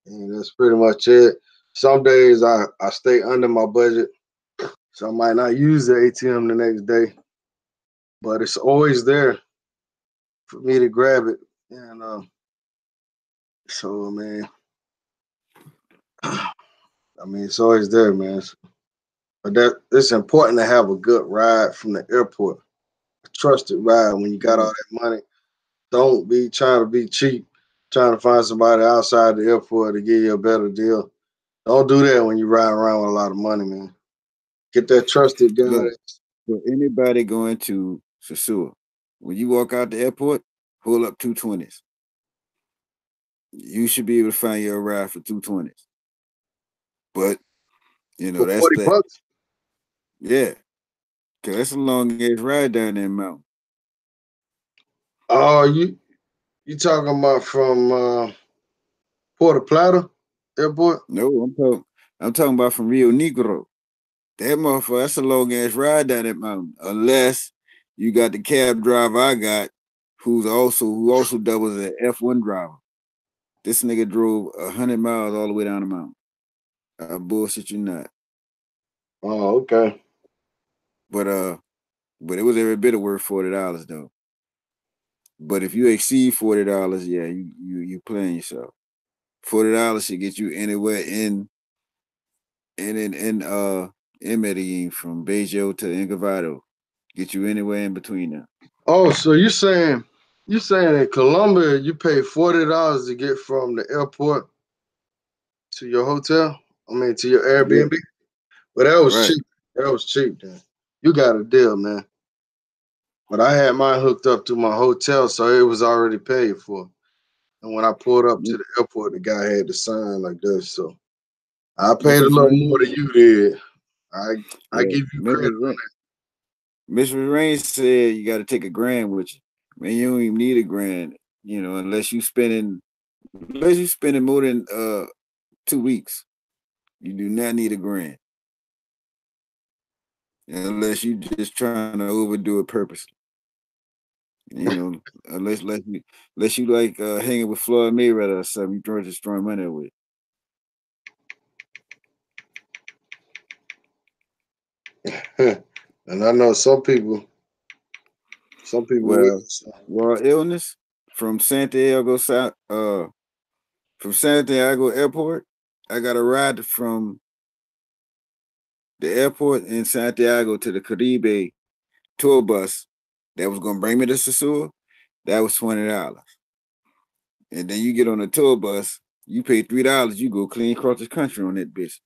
and that's pretty much it. Some days I stay under my budget, so I might not use the ATM the next day, but it's always there for me to grab it. And so, I mean, it's always there, man. But that it's important to have a good ride from the airport, a trusted ride when you got all Right. that money. Don't be trying to be cheap, trying to find somebody outside the airport to give you a better deal. Don't do that when you ride around with a lot of money, man. Get that trusted guy. Look, for anybody going to Sosua, when you walk out the airport, pull up 220s. You should be able to find your ride for 220s. But For that's 40 that. bucks. Yeah, cause that's a long ass ride down that mountain. Oh, you talking about from Puerto Plata Airport? No, I'm talking about from Rio Negro. That motherfucker, that's a long ass ride down that mountain. Unless you got the cab driver I got, who also doubles as an F1 driver. This nigga drove 100 miles all the way down the mountain. I bullshit you not. Oh, okay. But but it was every bit of worth $40 though. But if you exceed $40, yeah, you playing yourself. $40 should get you anywhere in Medellin from Bejo to Engarvado. Get you anywhere in between them. Oh, so you saying in Colombia you pay $40 to get from the airport to your hotel? I mean to your Yeah, Airbnb? But that was right. cheap. That was cheap then. You got a deal, man. But I had mine hooked up to my hotel, so it was already paid for. And when I pulled up to the airport, the guy had to sign like this. So I paid a Memphis little more than Rain, you did. I yeah. give you credit. Memphis Rain said you got to take a grand with you. Man, you don't even need a grand, unless you spending more than 2 weeks. You do not need a grand unless you just trying to overdo it purposely. You know, unless you like hanging with Floyd Mayweather or something, you trying to just throwing money away. And I know some people. Some people Well, witness. illness from Santiago, from Santiago Airport. I got a ride from the airport in Santiago to the Caribe tour bus that was gonna bring me to Sosua. That was $20. And then you get on a tour bus, you pay $3, you go clean across the country on that bitch.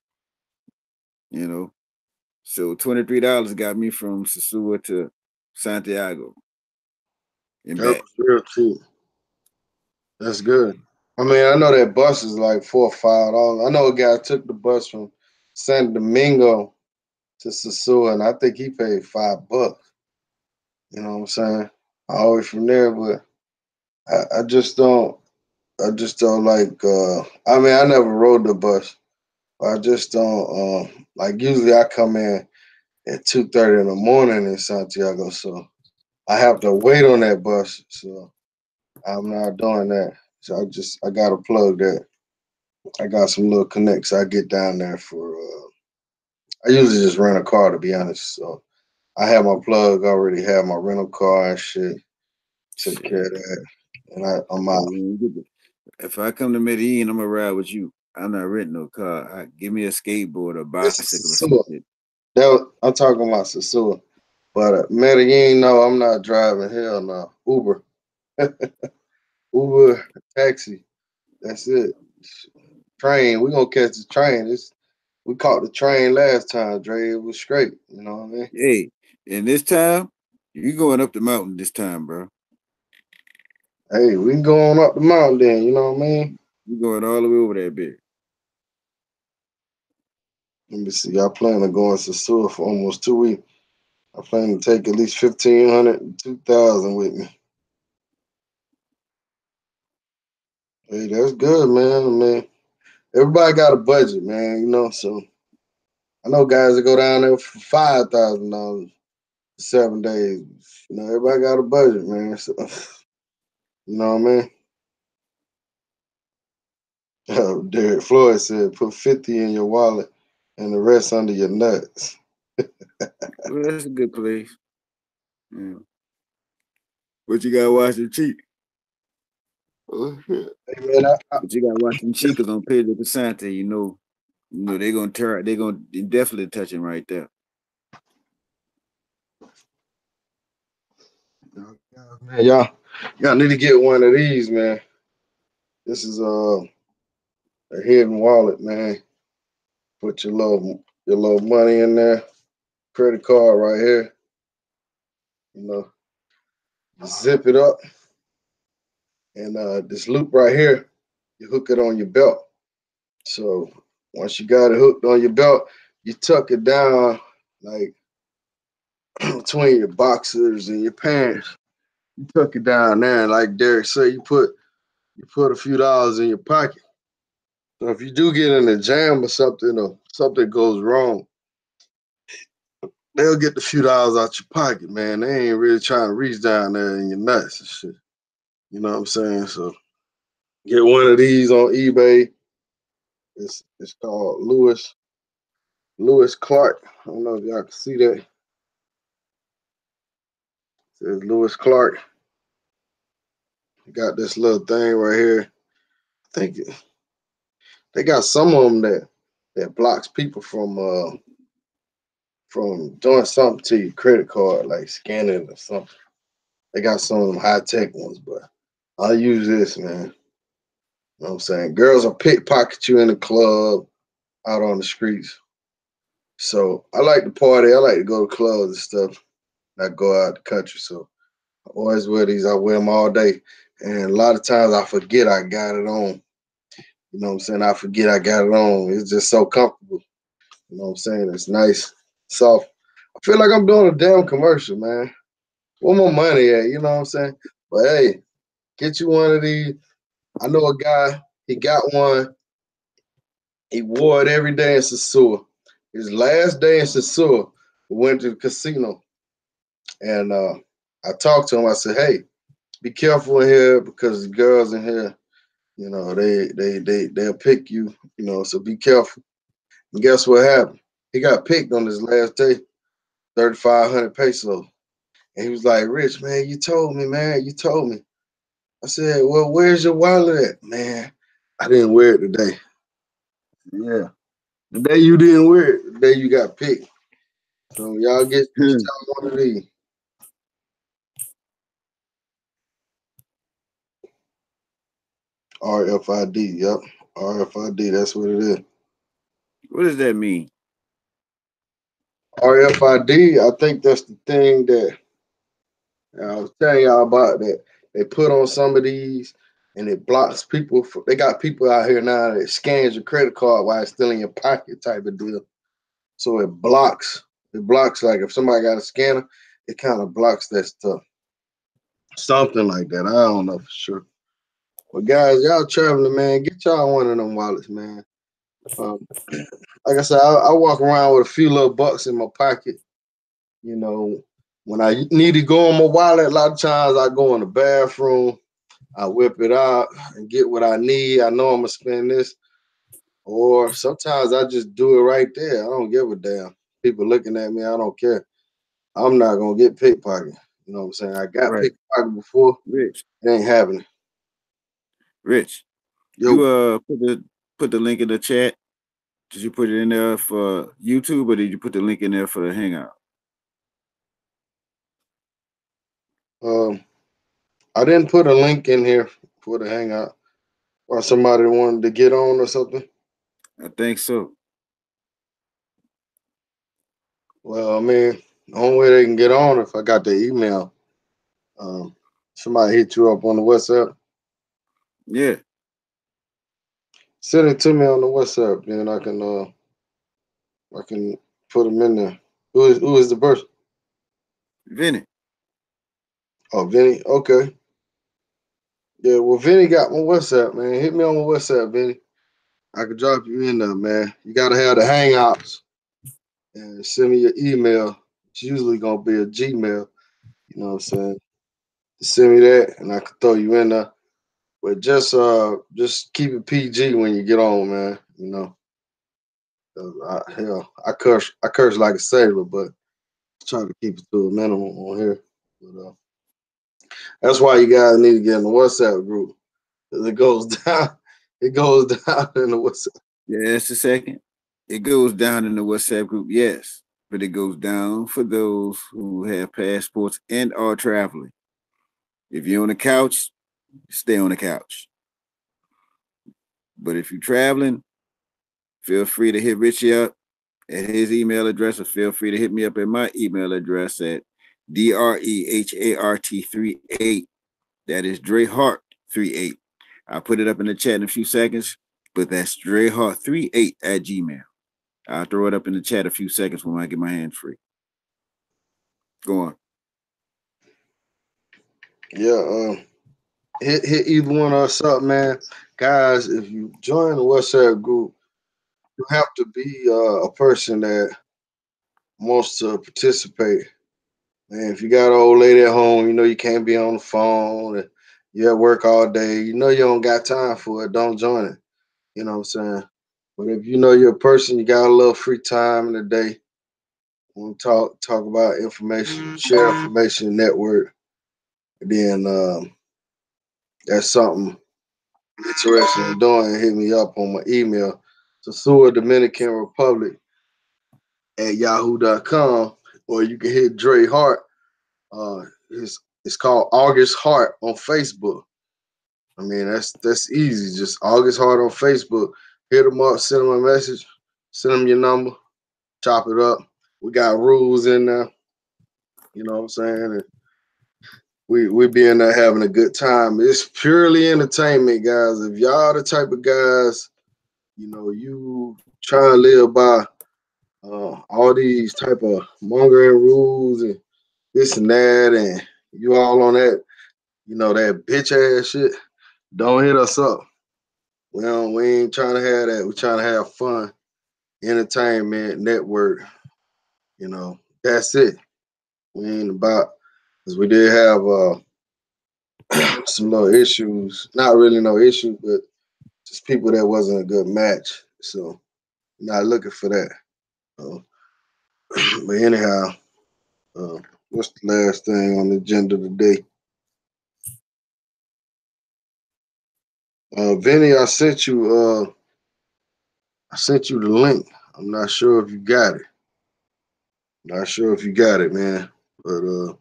You know. So $23 got me from Sosua to Santiago and That back. was real cheap. That's good. I mean, I know that bus is like $4 or $5. I know a guy took the bus from San Domingo to Sosua, and I think he paid $5. You know what I'm saying? All the way from there, but I just don't. I just don't like. I mean, I never rode the bus. But I just don't. Like usually, I come in at 2:30 in the morning in Santiago, so I have to wait on that bus. So I'm not doing that. So I gotta plug that. I got some little connects. I get down there for. I usually just rent a car to be honest. So I have my plug already. Have my rental car and shit. Took Shit. care of that, and I'm So out. if I come to Medellin, I'm gonna ride with you. I'm not renting no car. Give me a skateboard or This is bicycle or some Sosua. shit. I'm talking about Sosua. But Medellin, no, I'm not driving. Hell no. Uber. Uber, taxi. That's it. Train. We gonna catch the train. We caught the train last time, Dre. It was straight. You know what I mean? Hey, and this time, you going up the mountain this time, bro. Hey, we can go on up the mountain then, you know what I mean? You going all the way over that bitch. Let me see. I plan on going to Sosua for almost 2 weeks. I plan to take at least 1,500 and 2,000 with me. Hey, that's good, man. I mean, everybody got a budget, man, you know, so I know guys that go down there for $5,000 for 7 days. You know, everybody got a budget, man. So, you know what I mean? Derek Floyd said, put 50 in your wallet and the rest under your nuts. Well, that's a good place. Yeah. But you gotta watch the cheap. Hey, man, But you gotta watch them Chicas on Pedro Casante, they're gonna tear they're gonna definitely touch him right there. man, y'all need to get one of these, man. This is a hidden wallet, man. Put your little money in there. Credit card right here. You know, zip it up, and this loop right here, you hook it on your belt. So once you got it hooked on your belt, you tuck it down like between your boxers and your pants. You tuck it down there, and like Derek said, you put a few dollars in your pocket. So if you do get in a jam or something goes wrong, they'll get the few dollars out your pocket, man. They ain't really trying to reach down there in your nuts and shit. You know what I'm saying? So get one of these on eBay. It's called Lewis Clark. I don't know if y'all can see that. It says Lewis Clark. Got this little thing right here. I think they got some of them that blocks people from doing something to your credit card, like scanning or something. They got some of them high tech ones, but I'll use this, man. You know what I'm saying? Girls will pickpocket you in the club, out on the streets. So I like to party. I like to go to clubs and stuff. Not go out the country. So I always wear these. I wear them all day. And a lot of times I forget I got it on. You know what I'm saying? I forget I got it on. It's just so comfortable. You know what I'm saying? It's nice, soft. I feel like I'm doing a damn commercial, man. Where my money at? You know what I'm saying? But hey, get you one of these. I know a guy, he got one. He wore it every day in Sosua. His last day in Sosua, we went to the casino. And I talked to him. I said, hey, be careful in here because the girls in here, you know, they'll pick you, you know, so be careful. And guess what happened? He got picked on his last day, 3,500 pesos. And he was like, Rich, man, you told me, man, you told me. I said, well, where's your wallet at? Man, I didn't wear it today. Yeah. The day you didn't wear it, the day you got picked. So y'all get y'all one of these. RFID, yep. RFID, that's what it is. What does that mean? RFID, I think that's the thing that I was telling y'all about that they put on some of these and it blocks people. They got people out here now that scans your credit card while it's still in your pocket type of deal. So it blocks. It blocks, like if somebody got a scanner, it kind of blocks that stuff. Something like that. I don't know for sure. But guys, y'all traveling, man, get y'all one of them wallets, man. Um, like I said, I walk around with a few little bucks in my pocket. You know, when I need to go on my wallet, a lot of times I go in the bathroom, I whip it out and get what I need. I know I'm gonna spend this. Or sometimes I just do it right there. I don't give a damn. People looking at me, I don't care. I'm not gonna get pickpocketed. You know what I'm saying? I got Right. pickpocketed before. Rich. It ain't happening. Rich. Yo, You put the link in the chat. Did you put it in there for YouTube or did you put the link in there for the Hangout? I didn't put a link in here for the hangout or somebody wanted to get on or something. I think so. Well, I mean, the only way they can get on if I got the email. Um, Somebody hit you up on the WhatsApp. Yeah. Send it to me on the WhatsApp, then I can put them in there. Who is the person? Vinny. Oh, Vinny. Okay. Yeah, well, Vinny got my WhatsApp, man. Hit me on my WhatsApp, Vinny. I can drop you in there, man. You gotta have the hangouts and send me your email. It's usually gonna be a Gmail. You know what I'm saying? Send me that, and I can throw you in there. But just keep it PG when you get on, man. You know, I curse like a sailor, but try to keep it to a minimum on here. But that's why you guys need to get in the WhatsApp group. 'Cause it goes down. It goes down in the WhatsApp. Yeah, just a second. It goes down in the WhatsApp group, yes. But it goes down for those who have passports and are traveling. If you're on the couch, stay on the couch. But if you're traveling, feel free to hit Richie up at his email address, or feel free to hit me up at my email address at DREHART38. That is DreHart38. I'll put it up in the chat in a few seconds, but that's DreHart38 at Gmail. I'll throw it up in the chat a few seconds when I get my hands free. Go on. Yeah, hit either one of us up, man. Guys, if you join the WhatsApp group, you have to be a person that wants to participate. Man, if you got an old lady at home, you know you can't be on the phone. And you at work all day. You know you don't got time for it. Don't join it. You know what I'm saying? But if you know you're a person, you got a little free time in the day, want to talk about information, share information, network, then that's something interested in doing. Hit me up on my email, Sosua Dominican Republic at yahoo.com, or you can hit Dre Hart. It's called August Hart on Facebook. I mean, that's easy. Just August Hart on Facebook. Hit them up, send them a message, send them your number, chop it up. We got rules in there. You know what I'm saying? And we be in there having a good time. It's purely entertainment, guys. If y'all the type of guys, you know, you try to live by all these type of mongering rules and this and that, and you all on that, you know, that bitch ass shit, don't hit us up. We ain't trying to have that. We're trying to have fun, entertainment, network. You know, that's it. We ain't about, because we did have some little issues. Not really no issue, but just people that wasn't a good match. So not looking for that. Uh, but anyhow, What's the last thing on the agenda today? Vinny, I sent you the link. I'm not sure if you got it. Not sure if you got it, man. But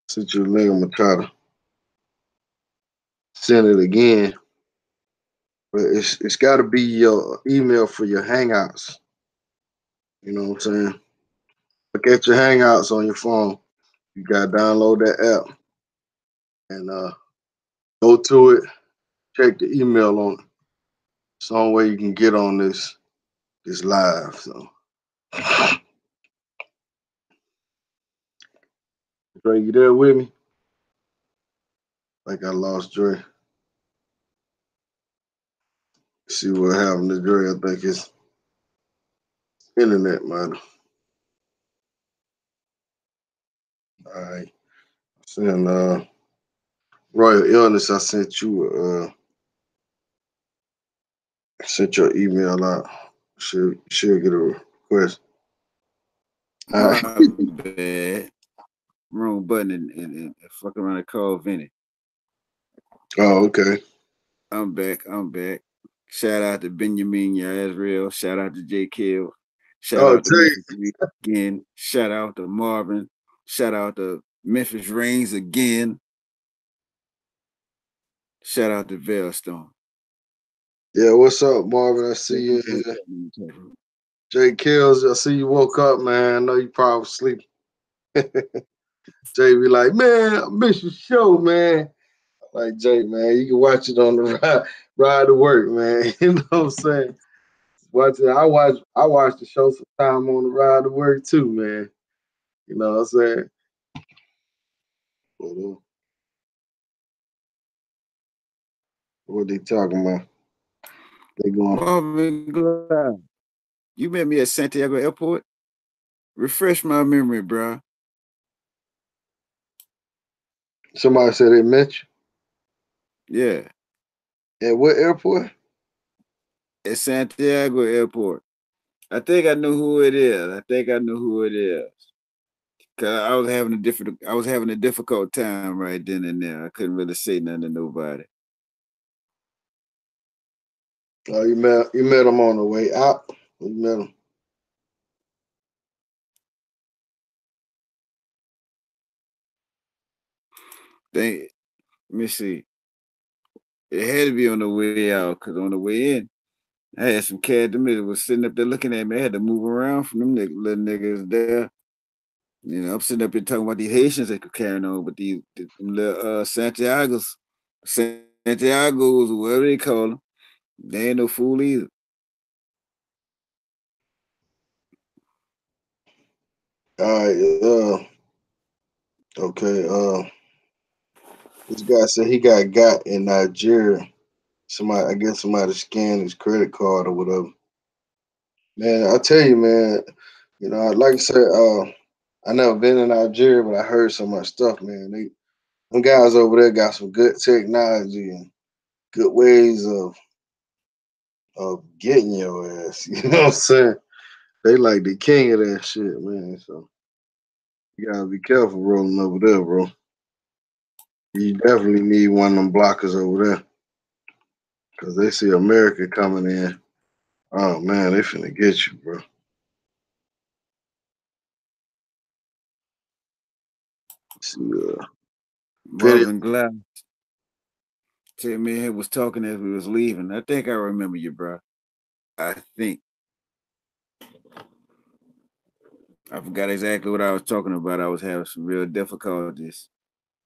sent you the link. I'm gonna try to send it again. But it's gotta be your email for your hangouts. You know what I'm saying? Look at your hangouts on your phone. You gotta download that app and go to it, check the email on it. Some way you can get on this live. So Dre, you there with me? Like I lost Dre. See what happened to Dre. I think it's internet matter. All right. Send Royal Illness, I sent you sent your email out. Should get a request. All right. My bad. Wrong button and fuck around and call Vinny. Oh, okay. I'm back. Shout out to Benjamin Yazriel. Shout out to J. Kill. Shout out to Jay. Memphis again. Shout out to Marvin. Shout out to Memphis Reigns again. Shout out to Veilstone. Yeah, what's up, Marvin? I see you in here. Jay Kills, I see you woke up, man. I know you probably sleeping. Jay be like, man, I miss your show, man. Like Jay, man, you can watch it on the ride to work, man. You know what I'm saying? Watch it. I watch the show sometime on the ride to work too, man. You know what I'm saying? But, what they talking about? They going. Marvin Glad. You met me at Santiago Airport? Refresh my memory, bro. Somebody said they met you. Yeah. At what airport? At Santiago Airport. I think I know who it is. Cause I was having a difficult time right then and there. I couldn't really say nothing to nobody. Oh, you met him on the way out. You met him. Let me see. It had to be on the way out, cause on the way in, I had some cat that was sitting up there looking at me. I had to move around from them little niggas there. You know, I'm sitting up here talking about these Haitians that could carry on, but these little Santiago's, whatever they call them, they ain't no fool either. All right. Okay. This guy said he got in Nigeria. I guess somebody scanned his credit card or whatever. Man, I tell you, man. You know, like I said, I never been in Nigeria, but I heard so much stuff, man. Them guys over there got some good technology and good ways of getting your ass. You know what I'm saying? They like the king of that shit, man. So you gotta be careful rolling over there, bro. You definitely need one of them blockers over there. Cause they see America coming in. Oh man, they finna get you, bro. See, Marvin Glass. Tell me he was talking as we was leaving. I think I remember you, bro. I think. I forgot exactly what I was talking about. I was having some real difficulties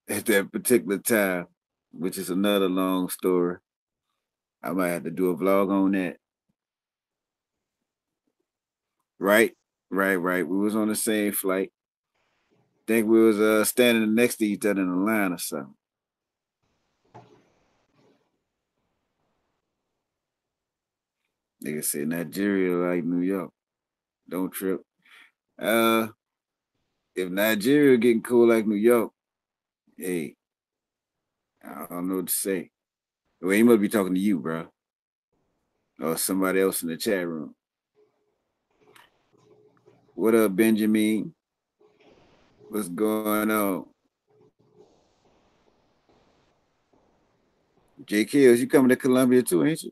at that particular time, which is another long story. I might have to do a vlog on that. Right. We was on the same flight. Think we was standing next to each other in a line or something. Nigga said Nigeria like New York. Don't trip. If Nigeria getting cool like New York, hey, I don't know what to say. Well, he must be talking to you, bro. Or somebody else in the chat room. What up, Benjamin? What's going on? J Kills, you coming to Columbia too, ain't you?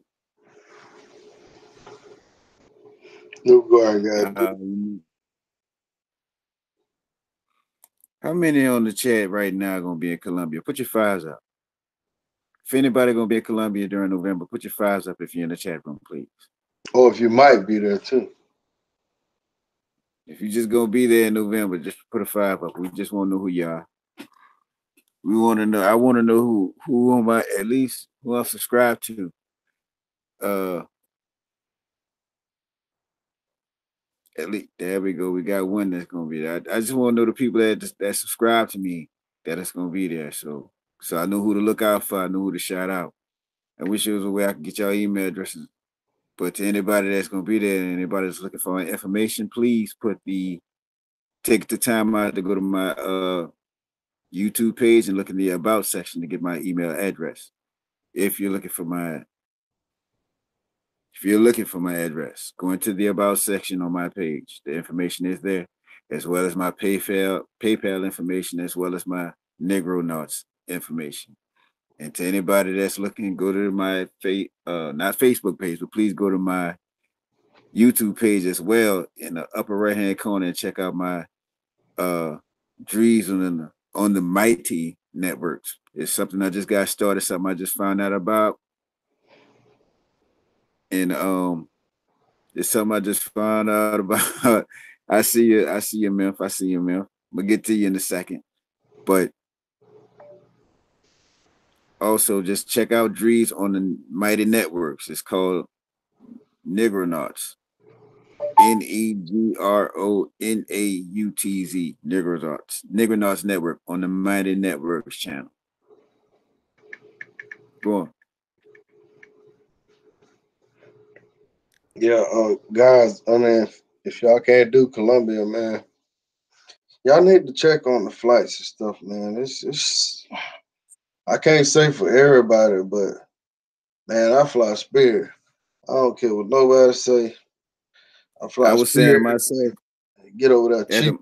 New guard got How many on the chat right now gonna be in Columbia? Put your fives up. If anybody gonna be in Columbia during November, put your fives up if you're in the chat room, please. or if you might be there too. If you just gonna be there in November, just put a 5 up. We just want to know who you are. We want to know. I want to know who on my at least who I'm subscribed to. At least there we go. We got one that's gonna be there. I just want to know the people that subscribe to me that it's gonna be there. So I know who to look out for. I know who to shout out. I wish there was a way I could get y'all email addresses. But to anybody that's gonna be there and anybody that's looking for information, please take the time out to go to my YouTube page and look in the about section to get my email address. If you're looking for my address, go into the about section on my page. The information is there, as well as my PayPal information, as well as my Negro Knots information. And to anybody that's looking, go to my not Facebook page, but please go to my YouTube page as well in the upper right hand corner and check out my Drees on the Mighty networks. It's something I just got started, something I just found out about. And it's something I just found out about. I see you, Memphis. I see you, Memphis. We'll get to you in a second. But also just check out Drees on the Mighty Networks. It's called Negronauts. Negronauts. Negronauts Network on the Mighty Networks channel. Go on. Yeah, guys, I mean, if y'all can't do Columbia, man, y'all need to check on the flights and stuff, man. It's I can't say for everybody, but man, I fly Spirit. I don't care what nobody say. I was saying to myself, get over that cheap.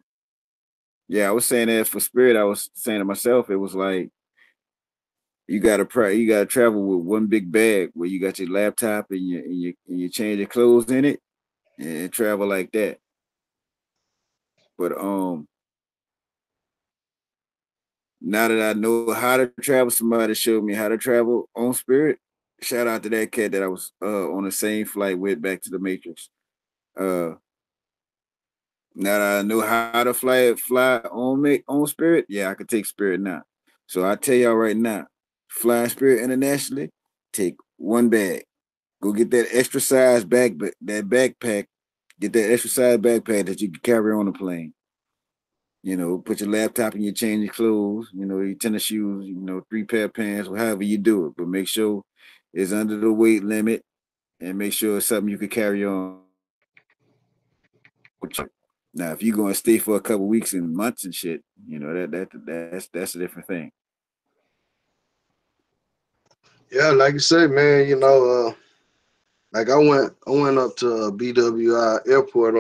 Yeah, I was saying that for Spirit. I was saying to myself, it was like you gotta travel with one big bag where you got your laptop and you change your clothes in it and travel like that. But now that I know how to travel, somebody showed me how to travel on Spirit. Shout out to that cat that I was on the same flight with back to the Matrix. Now that I know how to fly on Spirit, yeah, I could take Spirit now. So I tell y'all right now, fly Spirit internationally, take one bag. Go get that extra size backpack. Get that extra size backpack that you can carry on the plane. You know, put your laptop in your change your clothes, you know, your tennis shoes, 3 pair of pants, or however you do it. But make sure it's under the weight limit and make sure it's something you can carry on. Now, if you're going to stay for a couple weeks and months and shit, that's a different thing. Yeah, like you said, man, like I went up to BWI airport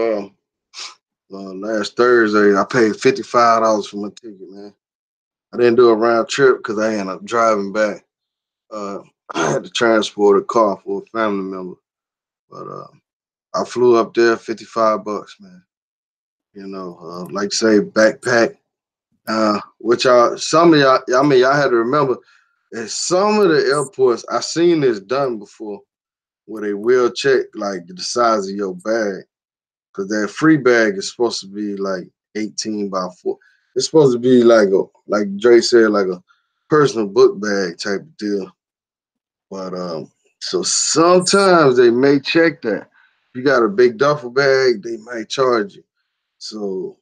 last Thursday. I paid $55 for my ticket, man. I didn't do a round trip because I ended up driving back. I had to transport a car for a family member, but I flew up there, $55, man. Like say backpack. Which some of y'all, I mean, y'all had to remember, at some of the airports, I seen this done before, where they will check like the size of your bag, because that free bag is supposed to be like 18 by 4. It's supposed to be like Dre said, like a personal book bag type of deal. But so sometimes they may check that. If you got a big duffel bag, they might charge you. So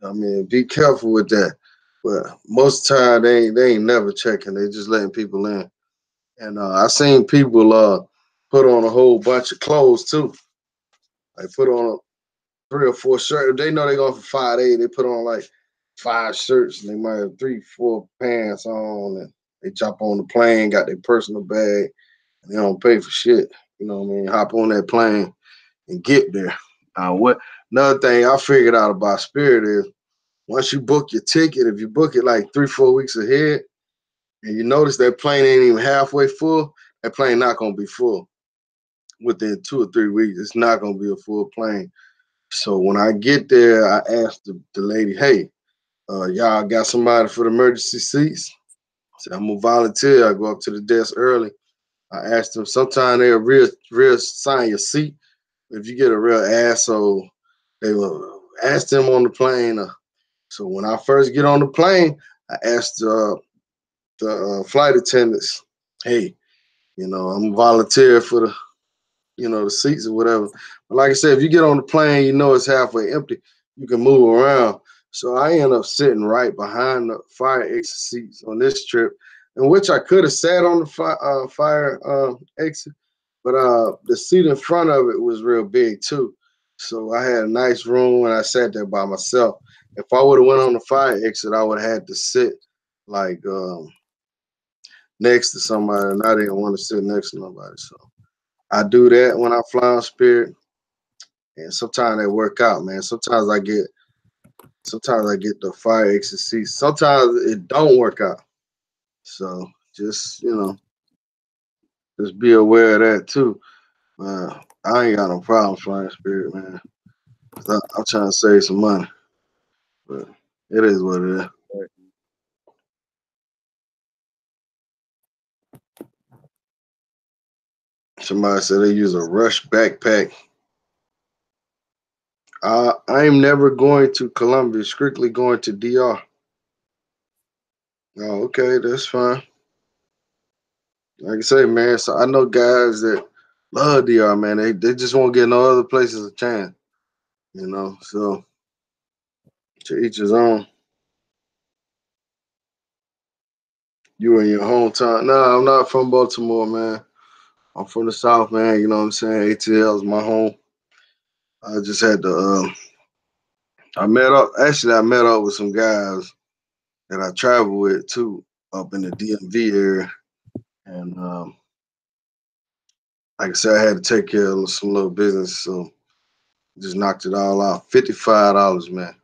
I mean, be careful with that. But most of the time they ain't never checking. They just letting people in. And I seen people put on a whole bunch of clothes too. Like put on 3 or 4 shirts. If they know they're going for 5 days, they put on like 5 shirts and they might have 3, 4 pants on, and they jump on the plane, got their personal bag, and they don't pay for shit. You know what I mean? Hop on that plane and get there. What another thing I figured out about Spirit is once you book your ticket, if you book it like 3-4 weeks ahead, and you notice that plane ain't even halfway full, that plane not gonna be full within 2 or 3 weeks. It's not gonna be a full plane. So when I get there, I asked the lady, "Hey, y'all got somebody for the emergency seats?" I said, "I'm gonna volunteer." I go up to the desk early. I asked them. Sometimes they'll reassign your seat. If you get a real asshole, they will ask them on the plane. So when I first get on the plane, I asked the flight attendants, "Hey, I'm a volunteer for the seats or whatever." But like I said, if you get on the plane, it's halfway empty, you can move around. So I end up sitting right behind the fire exit seats on this trip, in which I could have sat on the fire exit, but the seat in front of it was real big too. So I had a nice room and I sat there by myself. If I would have went on the fire exit, I would have had to sit like next to somebody, and I didn't want to sit next to nobody. So I do that when I fly on Spirit, and sometimes they work out, man. Sometimes I get the fire exit seats. Sometimes it don't work out. So just be aware of that too. I ain't got no problem flying Spirit, man. 'Cause I'm trying to save some money, but it is what it is. Somebody said they use a Rush backpack. I'm never going to Colombia, strictly going to DR. Oh, okay, that's fine. Like I say, man, so I know guys that love DR, man. They just won't get no other places a chance, So to each his own. You in your hometown? No, I'm not from Baltimore, man. I'm from the South, man. You know what I'm saying? ATL is my home. I just had to. I met up. Actually, I met up with some guys that I travel with too, up in the DMV area, and like I said, I had to take care of some little business, so just knocked it all out. $55, man.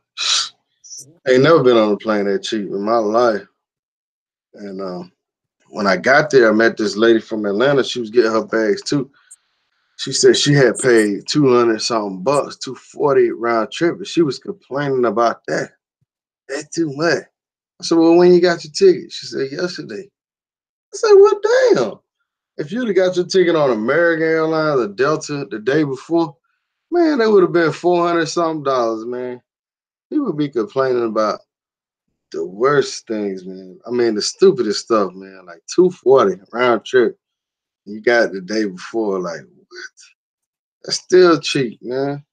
Ain't never been on a plane that cheap in my life. And when I got there, I met this lady from Atlanta. She was getting her bags too. She said she had paid 200 something bucks, 240 round trip, and she was complaining about that. That's too much. I said, "Well, when you got your ticket?" She said, "Yesterday." I said, "Well, damn. If you'd have got your ticket on American Airlines or Delta the day before, man, that would have been 400 something dollars, man." He would be complaining about the worst things, man. I mean, the stupidest stuff, man. Like 240 round trip. You got it the day before, like what? That's still cheap, man.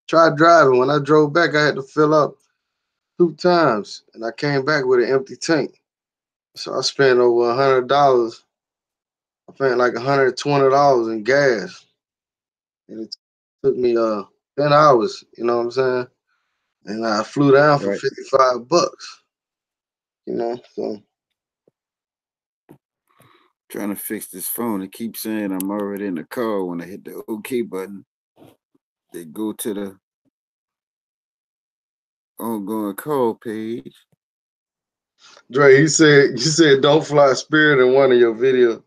Try driving. When I drove back, I had to fill up 2 times, and I came back with an empty tank. So I spent over $100. I spent like $120 in gas, and it took me 10 hours. You know what I'm saying? And I flew down for Right. $55. So Trying to fix this phone. It keeps saying I'm already in the call. When I hit the OK button, they go to the ongoing call page. Dre, you said don't fly Spirit in one of your videos.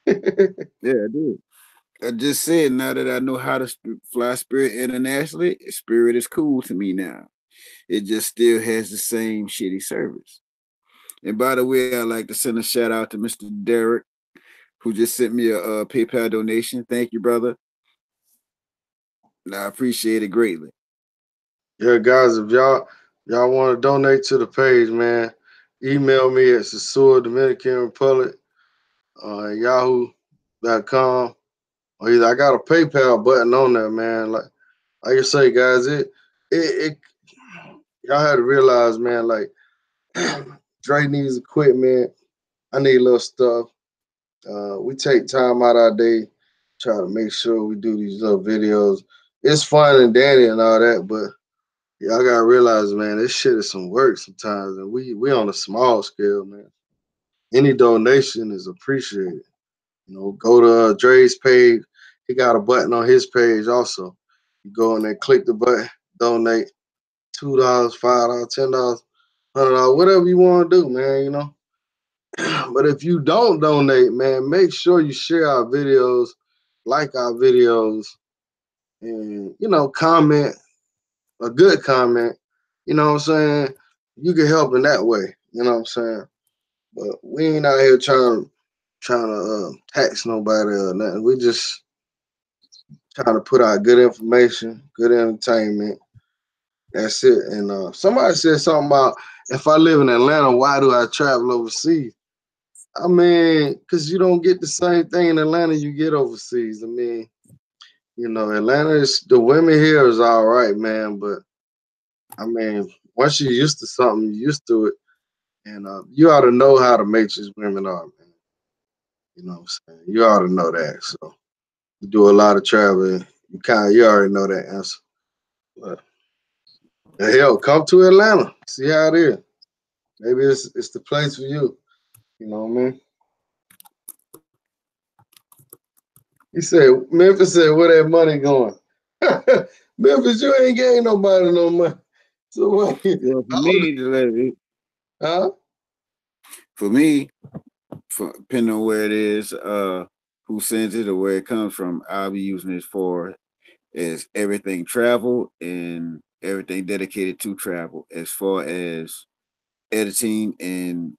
Yeah, I did. I just said now that I know how to fly Spirit internationally, Spirit is cool to me now. It just still has the same shitty service. And by the way, I'd like to send a shout out to Mr. Derek, who just sent me a PayPal donation. Thank you, brother. And I appreciate it greatly. Yeah, guys, if y'all want to donate to the page, man, email me at Sosua Dominican Republic yahoo.com. Or either I got a PayPal button on there, man. Like I say, guys, it y'all had to realize, man, like Dre needs equipment. I need little stuff. We take time out our day, try to make sure we do these little videos. It's fun and dandy and all that, but y'all gotta realize, man, this shit is some work sometimes, and we on a small scale, man. Any donation is appreciated. Go to Dre's page. He got a button on his page also. You go in there, click the button, donate. $2, $5, $10, $100, whatever you want to do, man. But if you don't donate, man, make sure you share our videos, like our videos, and comment a good comment. You know what I'm saying? You can help in that way. You know what I'm saying? But we ain't out here trying to tax nobody or nothing. We just trying to put out good information, good entertainment. That's it. And somebody said something about if I live in Atlanta, why do I travel overseas? I mean, because you don't get the same thing in Atlanta you get overseas. I mean, Atlanta is the women here is all right, man. But I mean, once you're used to something, you're used to it. And you ought to know how the matrix women are, man. You know what I'm saying? You ought to know that. So you do a lot of traveling. You already know that answer. But hell, come to Atlanta. See how it is. Maybe it's the place for you. You know what I mean? He said, Memphis said, where that money going? Memphis, you ain't gave nobody no money. So what? Yeah, for me, huh? For me, depending on where it is, who sends it or where it comes from, I'll be using it for is everything travel and everything dedicated to travel as far as editing and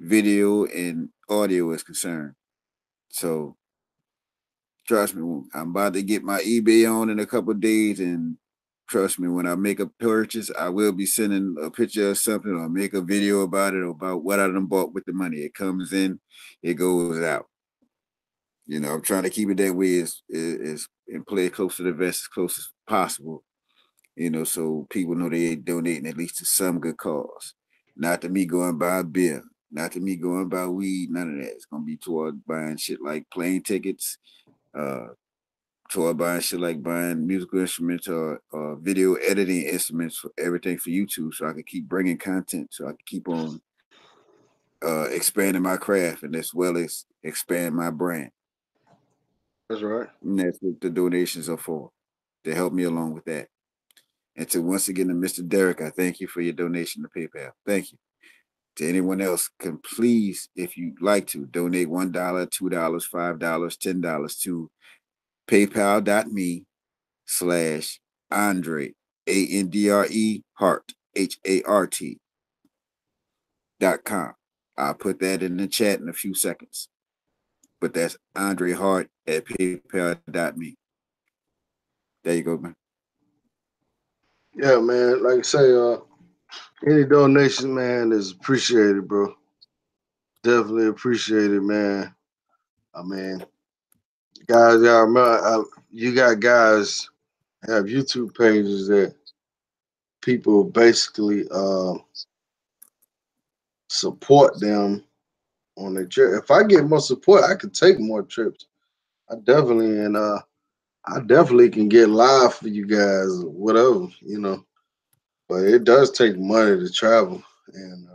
video and audio is concerned. So trust me, I'm about to get my eBay on in a couple of days, and trust me, when I make a purchase, I will be sending a picture of something or make a video about it or about what I done bought with the money. It comes in, it goes out. I'm trying to keep it that way is and play it close to the vest as close as possible. So people know they ain't donating at least to some good cause. Not to me going buy a beer, not to me going buy weed, none of that. It's gonna be toward buying shit like plane tickets, uh, toward buying shit like buying musical instruments or video editing instruments for everything for YouTube, so I can keep bringing content, so I can keep on expanding my craft and as well as expand my brand. That's right. And that's what the donations are for, to help me along with that. And to once again to Mr. Derek, I thank you for your donation to PayPal. Thank you. To anyone else, can please, if you'd like to, donate $1, $2, $5, $10 to paypal.me/Andre, ANDRE Hart, HART.com. I'll put that in the chat in a few seconds. But that's Andre Hart at paypal.me. There you go, man. Yeah, man. Like I say, any donation, man, is appreciated, bro. Definitely appreciated, man. I mean, guys, y'all remember, you got guys have YouTube pages that people basically support them on their trip. If I get more support, I could take more trips. I definitely can get live for you guys, whatever. But it does take money to travel, and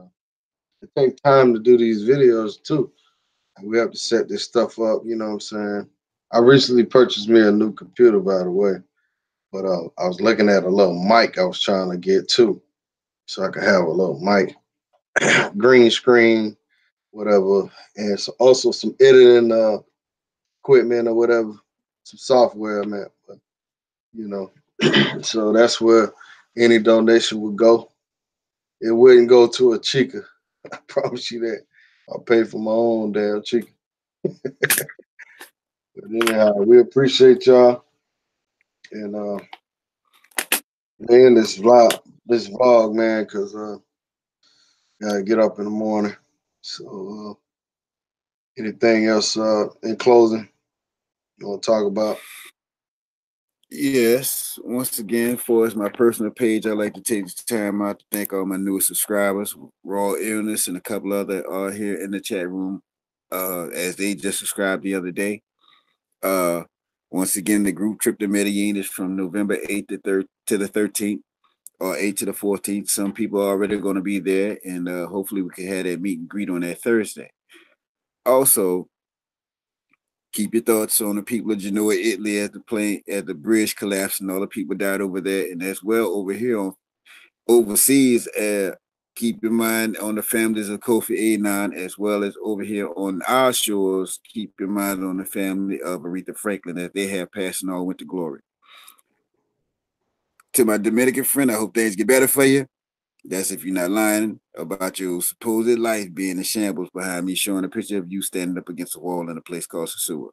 it takes time to do these videos too. We have to set this stuff up. You know what I'm saying? I recently purchased me a new computer, by the way, but I was looking at a little mic I was trying to get too, so I could have a little mic, green screen, whatever, and so also some editing equipment or whatever, some software, man. But, you know, so that's where any donation would go. It wouldn't go to a chica. I promise you that. I'll pay for my own damn chica. But anyhow, we appreciate y'all. And man, this vlog, man, because gotta get up in the morning. So anything else in closing you want to talk about? Yes, once again, for as my personal page, I'd like to take this time out to thank all my newest subscribers, Raw Illness, and a couple other are here in the chat room, as they just subscribed the other day. Once again, the group trip to Medellin is from November 8th to the 13th, or 8th to the 14th. Some people are already going to be there, and hopefully we can have that meet and greet on that Thursday. Also, Keep your thoughts on the people of Genoa, Italy, at the bridge collapsed, and all the people died over there, and as well over here on overseas. Keep in mind on the families of Kofi Annan, as well as over here on our shores. Keep in mind on the family of Aretha Franklin, that they have passed and all went to glory. To my Dominican friend, I hope things get better for you. That's if you're not lying about your supposed life being in shambles behind me, showing a picture of you standing up against a wall in a place called Sosua.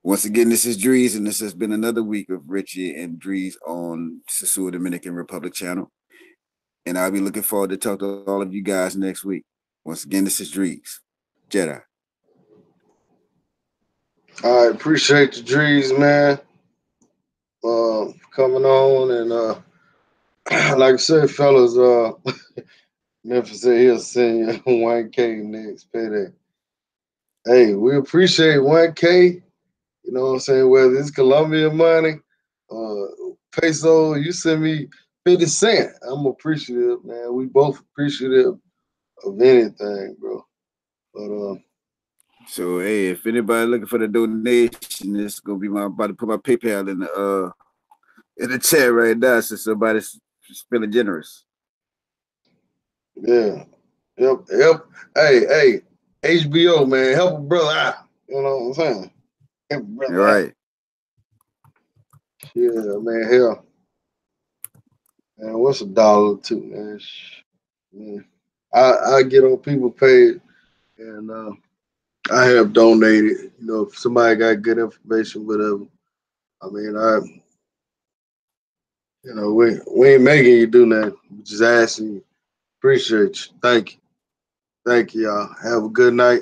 Once again, this is Drees, and this has been another week of Richie and Drees on Sosua Dominican Republic channel. And I'll be looking forward to talk to all of you guys next week. Once again, this is Drees. Jedi. I appreciate the Drees, man. Coming on and like I said, fellas, Memphis said he'll send you 1K next payday. Hey, we appreciate 1K. You know what I'm saying? Whether it's Colombian money, peso, you send me 50 cents. I'm appreciative, man. We both appreciative of anything, bro. But so hey, if anybody looking for the donation, it's gonna be about to put my PayPal in the chat right now, so somebody's feeling generous. Yeah. Yep. Hey, HBO, man, help a brother out. You know what I'm saying? Help a brother All right. out. Yeah, man, hell. Man, what's $1 too, man? Man. I get on people page and I have donated. You know, if somebody got good information, whatever. I mean, we ain't making you do nothing. We just asking you. Appreciate you. Thank you, y'all. Have a good night.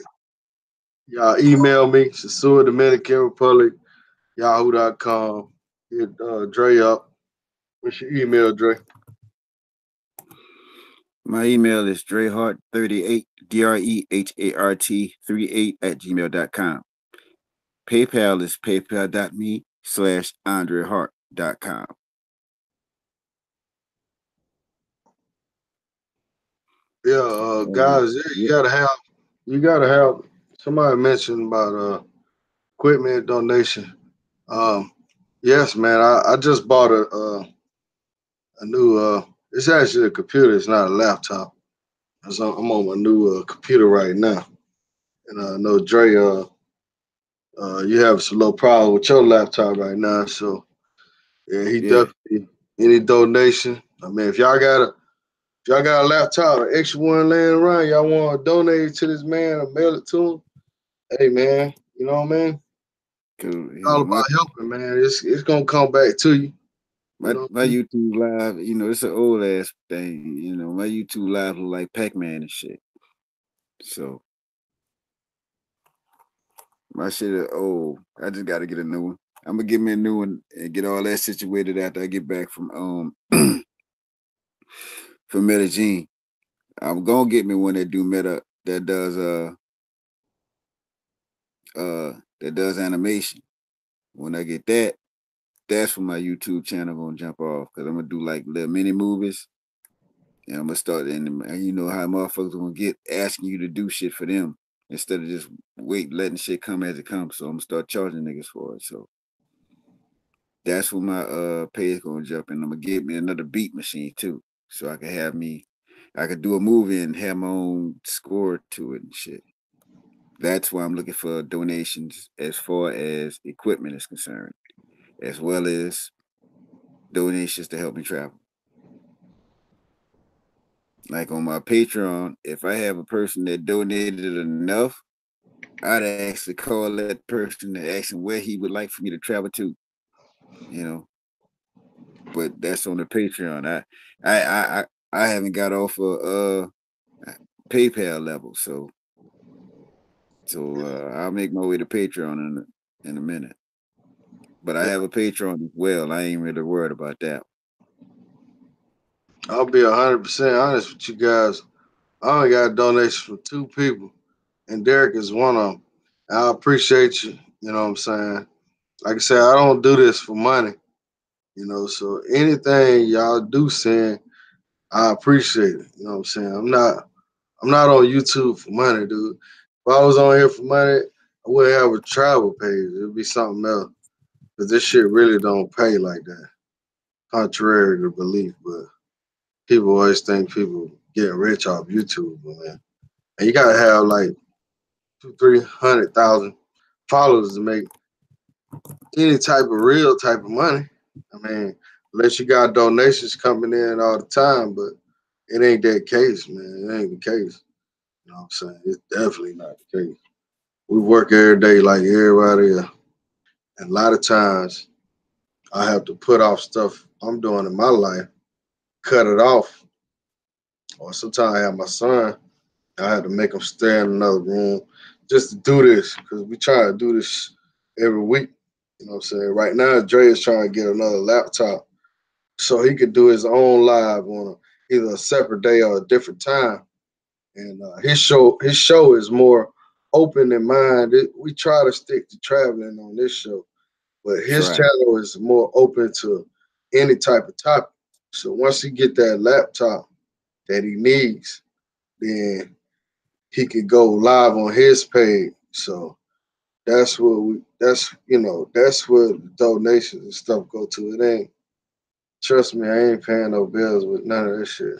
Y'all email me, Sosua Dominican Republic, yahoo.com. Hit Dre up. What's your email, Dre? My email is drehart38, DREHART38 at gmail.com. PayPal is paypal.me/AndreHart.com. Yeah, guys, yeah, you gotta have somebody mentioned about equipment donation. Um, yes, man, I just bought a new it's actually a computer, it's not a laptop. So I'm on my new computer right now. And I know Dre you have some little problem with your laptop right now. So yeah, he definitely any donation. I mean, if y'all got a laptop, an extra one laying around, y'all want to donate to this man or mail it to him. Hey man, you know what I mean? It's all about helping, man. It's gonna come back to you. My YouTube live, it's an old ass thing. My YouTube live look like Pac-Man and shit. So my shit is old. I just got to get a new one. I'm gonna get me a new one and get all that situated after I get back from from Medellin. I'm gonna get me one that does animation. When I get that, that's when my YouTube channel gonna jump off, because I'm gonna do like little mini movies. And I'm gonna start, and you know how motherfuckers gonna get asking you to do shit for them instead of just letting shit come as it comes. So I'm gonna start charging niggas for it. So that's when my page gonna jump in. I'm gonna get me another beat machine too, so I could do a movie and have my own score to it and shit. That's why I'm looking for donations as far as equipment is concerned, as well as donations to help me travel. Like on my Patreon, if I have a person that donated enough, I'd actually call that person and ask him where he would like for me to travel to, But that's on the Patreon. I haven't got off of PayPal level, so I'll make my way to Patreon in a minute. But I have a Patreon as well. I ain't really worried about that. I'll be 100% honest with you guys. I only got a donation from 2 people, and Derek is one of them. I appreciate you. You know what I'm saying? Like I said, I don't do this for money. So anything y'all do send, I appreciate it. You know what I'm saying? I'm not on YouTube for money, dude. If I was on here for money, I wouldn't have a travel page. It'd be something else. Cause this shit really don't pay like that. Contrary to belief, but people always think people get rich off YouTube, man. And you gotta have like 200,000, 300,000 followers to make any type of real type of money. I mean, unless you got donations coming in all the time, but it ain't that case, man. It ain't the case. You know what I'm saying? It's definitely not the case. We work every day like everybody else. And a lot of times I have to put off stuff I'm doing in my life, cut it off. Or sometimes I have my son, I had to make him stay in another room just to do this because we try to do this every week. You know what I'm saying? Right now, Dre is trying to get another laptop so he could do his own live on either a separate day or a different time. And his show is more open in mind. We try to stick to traveling on this show, but That's his right. channel is more open to any type of topic. So once he get that laptop that he needs, then he could go live on his page. So that's where the donations and stuff go to. It ain't trust me, I ain't paying no bills with none of this shit.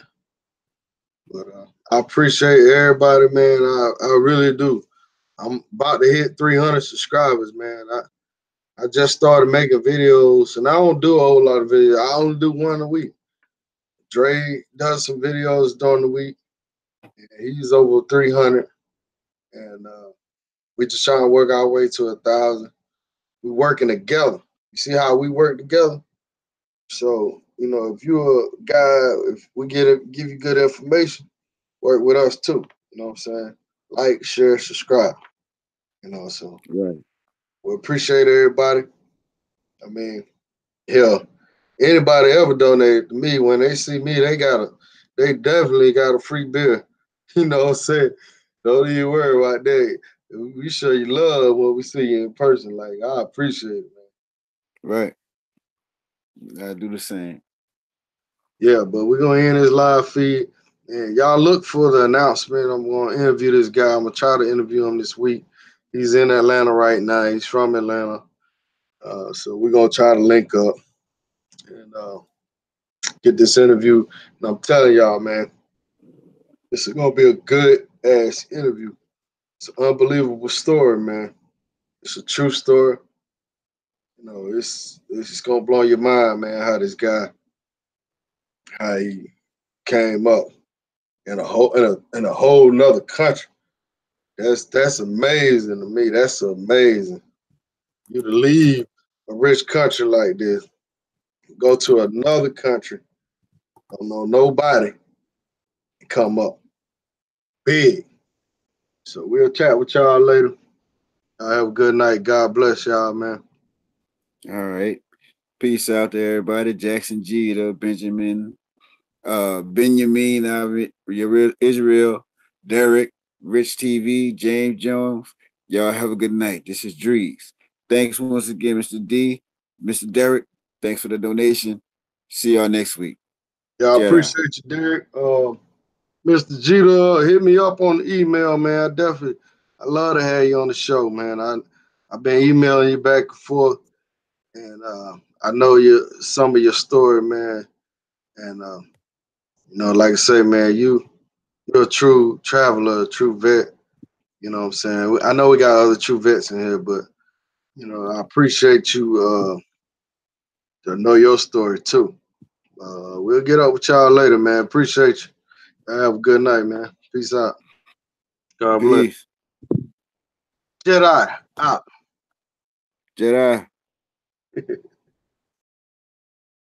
But I appreciate everybody, man. I really do. I'm about to hit 300 subscribers, man. I just started making videos, and I don't do a whole lot of videos. I only do one a week. Dre does some videos during the week, and he's over 300, and we just trying to work our way to 1,000. We working together. You see how we work together? So, if you're a guy, if we give you good information, work with us too. You know what I'm saying? Like, share, subscribe. So Right. we appreciate everybody. I mean, hell, anybody ever donated to me, when they see me, they definitely got a free beer. You know what I'm saying? Don't even worry about that. We show you love when we see you in person. Like, I appreciate it, man. Right. You gotta do the same. Yeah, but we're gonna end this live feed. And y'all look for the announcement. I'm gonna interview this guy. I'm gonna try to interview him this week. He's in Atlanta right now. He's from Atlanta. So we're gonna try to link up and get this interview. And I'm telling y'all, man, this is gonna be a good ass interview. It's an unbelievable story, man. It's a true story. It's just gonna blow your mind, man, how he came up in a whole nother country. That's amazing to me. That's amazing. You to leave a rich country like this, go to another country, don't know nobody, and come up big. So we'll chat with y'all later. Y'all have a good night. God bless y'all, man. All right. Peace out to everybody. Jackson G, the Benjamin, Benjamin, Israel, Derek, Rich TV, James Jones. Y'all have a good night. This is Drees. Thanks once again, Mr. D, Mr. Derek. Thanks for the donation. See y'all next week. Y'all Jedi. appreciate you, Derek. Mr. Jeter, hit me up on the email, man. I love to have you on the show, man. I've been emailing you back and forth, and I know some of your story, man. And like I say, man, you're a true traveler, a true vet. You know what I'm saying? I know we got other true vets in here, but I appreciate you to know your story too. We'll get up with y'all later, man. Appreciate you. Have a good night, man. Peace out. God bless. Peace. Jedi out. Jedi.